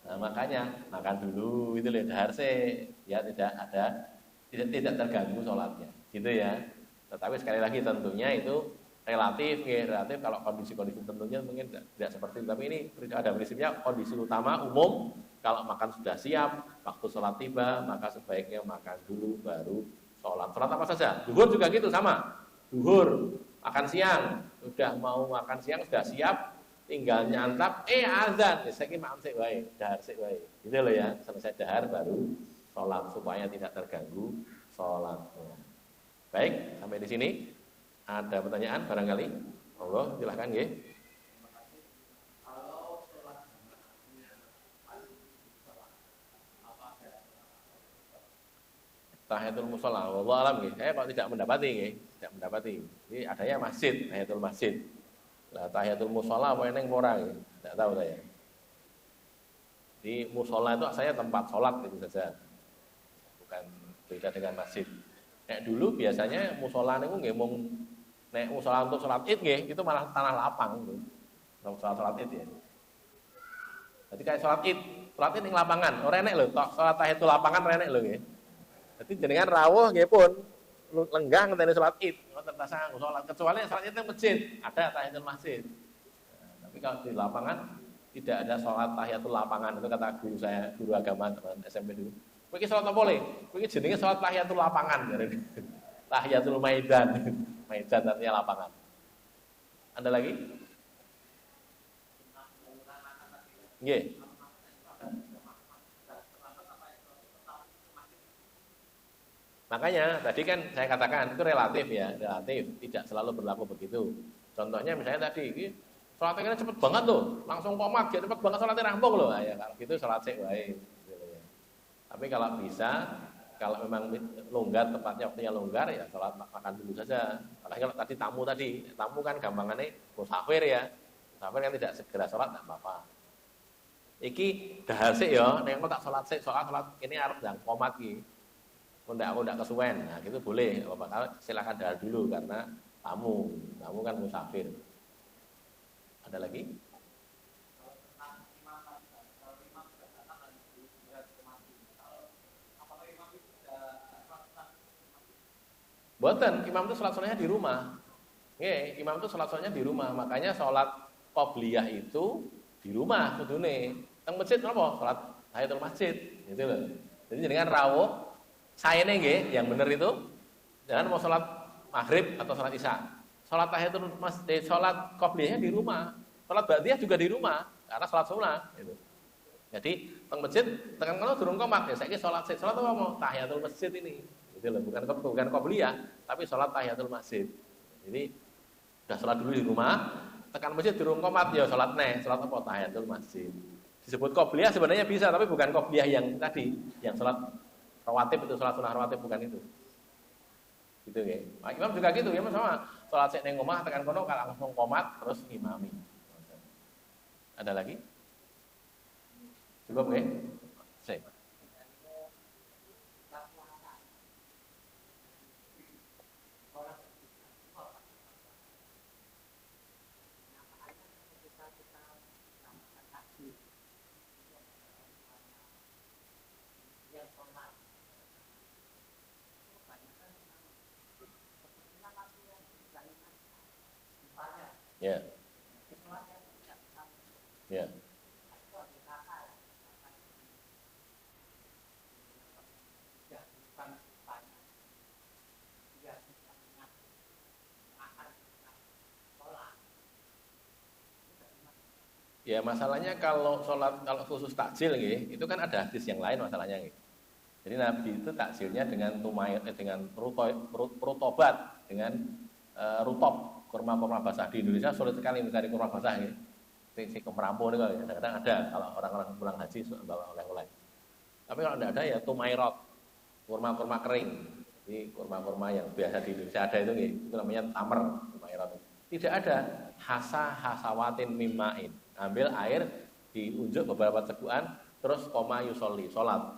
Nah makanya makan dulu itu lihat dahar sih, ya tidak terganggu sholatnya, gitu ya. Tetapi sekali lagi tentunya itu relatif kalau kondisi-kondisi tentunya mungkin tidak seperti itu. Tapi ini ada prinsipnya kondisi utama umum kalau makan sudah siap, waktu sholat tiba maka sebaiknya makan dulu baru sholat. Sholat apa saja? Duhur juga gitu sama. Duhur, makan siang, sudah mau makan siang sudah siap, tinggal nyantap, azan, saya makan sik wae, dahar sik wae. Gitu loh ya, selesai dahar baru sholat supaya tidak terganggu sholatnya. Baik, sampai di sini. Ada pertanyaan barangkali? Allah, silahkan nggih. Tahiyatul mushola, wallahu alam nggih. Saya kok tidak mendapati nggih, tidak mendapati. Ini adanya masjid, tahiyatul masjid. Lah tahiyatul mushola apa eneng ora nggih? Tidak tahu saya. Di mushola itu saya tempat sholat itu saja. Bukan beda dengan masjid. Nek dulu biasanya mushola niku nggih mung nek mushola untuk sholat id nggih, itu malah tanah lapang gitu. Sholat id ya. Jadi kayak sholat id ning lapangan, ora enek lho, tok sholat tahiyatul lapangan ora enek lho nggih. Jadi jenengan rawuh nggih pun lenggah ngenteni sholat id, ngoten ta sanggup sholat kecuali sholat id ning masjid, ada tahiyatul masjid. Nah, tapi kalau di lapangan tidak ada sholat tahiyatul lapangan, itu kata guru saya, guru agama teman SMP dulu. Kowe iki sholat apa le? Kowe iki jenenge sholat tahiyatul lapangan. Tahiyatul maidan. Maidan artinya lapangan. Ada lagi? Nggih. Makanya tadi kan saya katakan itu relatif ya, relatif, tidak selalu berlaku begitu. Contohnya misalnya tadi, sholatnya cepet banget tuh, langsung komat, cepet banget sholatnya rampung loh. Ya kalau gitu sholat sik wae. Tapi kalau bisa, kalau memang longgar tempatnya waktunya longgar ya sholat makan dulu saja. Apalagi kalau tadi tamu kan gampangannya musafir ya, musafir kan tidak segera sholat tidak apa-apa. Iki dahar sik ya, nek tak sholat sik, sholat ini arep ndang komat iki. Aku ndak kesuwen. Nah, gitu boleh. Kalau silakan dahar dulu karena tamu kan musafir. Ada lagi? Boten, imam itu sholat-sholatnya di rumah. Nggih, imam itu sholat-sholatnya di rumah. Makanya sholat qobliyah itu di rumah kudune. Teng masjid napa? Sholat tahiyatul masjid, gitu loh. Jadi jenengan rawuh sayene nggih, yang bener itu jangan mau sholat maghrib atau sholat isya. Sholat tahiyatul masjid, sholat qobliyahnya di rumah. Sholat ba'diyah juga di rumah karena sholat sunnah gitu. Jadi teng masjid tekan kono durung qomat ya saiki sholat apa mau tahiyatul masjid ini. Gitu loh, bukan qobliyah, tapi sholat tahiyatul masjid. Jadi sudah sholat dulu di rumah, tekan masjid durung qomat ya sholat apa tahiyatul masjid. Disebut qobliyah sebenarnya bisa, tapi bukan qobliyah yang tadi, yang sholat rawatib itu sholat sunnah rawatib bukan itu. Gitu ya. Imam juga gitu, ya sama. sholat sik ning omah tekan kono langsung qomat terus ngimami. Ada lagi? Cukup nggih? Sik. Ya. Ya. Ya masalahnya kalau sholat kalau khusus takjil itu kan ada hadis yang lain masalahnya gitu. Jadi Nabi itu takjilnya dengan dengan rutobat, dengan rutop, kurma-kurma basah. Di Indonesia sulit sekali mencari kurma basah gitu. Si kemerampung itu kadang-kadang ada kalau orang-orang pulang haji bawa oleh-oleh. Tapi kalau tidak ada ya tumairot, kurma-kurma kering. Jadi kurma-kurma yang biasa di Indonesia ada itu itu namanya tamer, tumairot. Tidak ada hasawatin mimain. Ambil air, diunjuk beberapa teguhan, terus koma yusolli, sholat.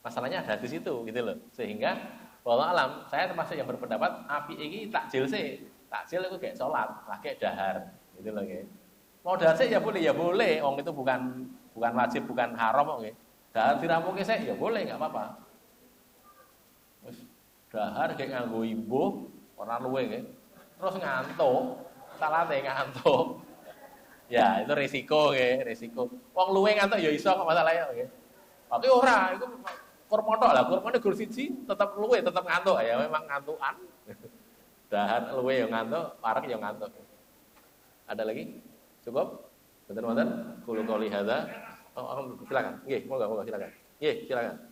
Masalahnya ada di situ, gitu loh. Sehingga, wallahu alam, saya termasuk yang berpendapat, api ini takjil sih. Takjil itu kayak sholat, kayak dahar, gitu loh. Mau dahar sih ya boleh. Orang itu bukan wajib, bukan haram, oke. Dahar dirampungke sih ya boleh, nggak apa-apa. Dahar kayak nganggo imbuh, orang luwe, terus ngantuk, salate ngantuk. Ya, itu risiko risiko. Wong luwe ngantuk ya iso kok masalahnya nggih. Tapi ora, iku kurma tok lah, kurmane gur siji tetep luwe, tetep ngantuk ya memang ngantukan. Dahar luwe ya ngantuk, parek ya ngantuk. Ada lagi? Cukup? Bener-bener? Qul qouli hadza. Oh, silakan. Nggih, monggo silakan. Nggih, silakan.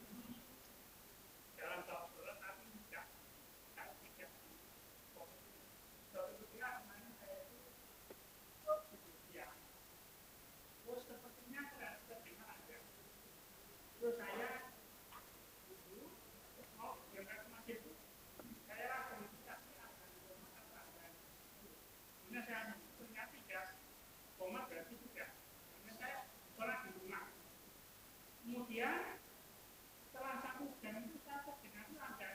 Kemudian setelah satu jam itu saya terdengar ada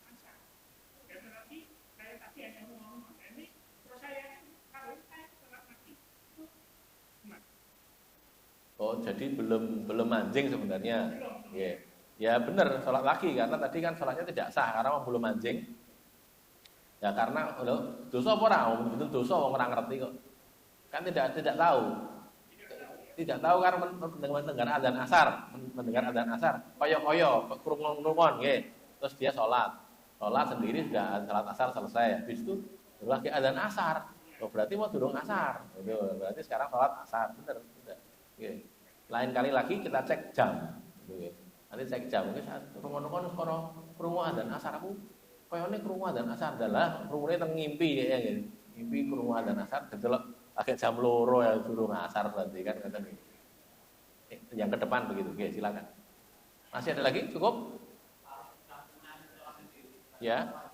asar. Dan tetapi saya tadi hanya ngomong ini, terus saya kalau saya sholat lagi itu gimana? Oh, jadi belum mancing sebenarnya. Yeah. Ya benar, sholat lagi karena tadi kan sholatnya tidak sah karena belum mancing. Ya karena dosa apa ora? Itu dosa orang ngerti kok. Kan tidak tahu. Tidak tahu karena mendengar adzan asar, koyo-koyo, krungu-krungon nggih. Terus dia sholat sendiri sudah salat asar selesai. Habis itu lagi adzan asar. Oh, berarti mau durung asar. Gitu. Berarti sekarang sholat asar, bener. Nggih. Lain kali lagi kita cek jam. Gitu. Nanti cek jam, mungkin krungu-krungon kono krungu adzan asar aku koyone krungu adzan asar adalah krungune teng ngimpi ya gitu. Ngimpi krungu adzan asar dedelok agak jam loro ya suruh ngasar berarti kan kata yang ke depan begitu. Oke, silakan. Masih ada lagi? Cukup? Ya.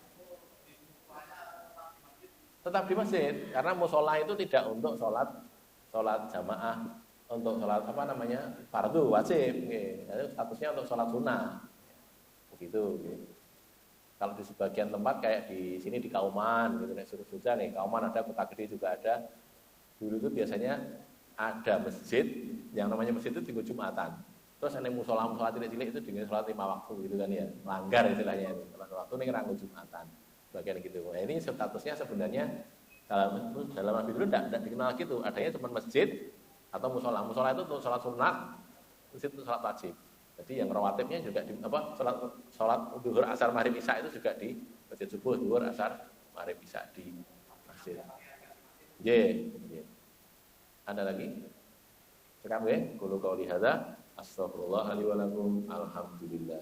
Tetap di masjid karena musola itu tidak untuk sholat jamaah, untuk sholat apa namanya fardu wajib. Jadi statusnya untuk sholat sunnah. Begitu. Kalau di sebagian tempat kayak di sini di Kauman gitu nek Suruh nih, Kauman ada, Kota Gede juga ada. Dulu itu biasanya ada masjid, yang namanya masjid itu tinggal Jumatan. Terus ada musola cilik-cilik itu dengan sholat 5 waktu gitu kan ya, langgar istilahnya itu. Sholat waktu ini rangkul Jumatan, bagian gitu. Nah, ini statusnya sebenarnya dalam Nabi dulu tidak dikenal gitu, adanya cuma masjid atau musola. Musola itu untuk sholat sunat, masjid itu sholat wajib. Jadi yang rawatibnya juga di sholat duhur, asar, maghrib, isya itu juga di masjid subuh, duhur, asar, maghrib, isya di masjid. Ada lagi? Sekarang qul qouli hadza astaghfirullah li wa lakum alhamdulillah.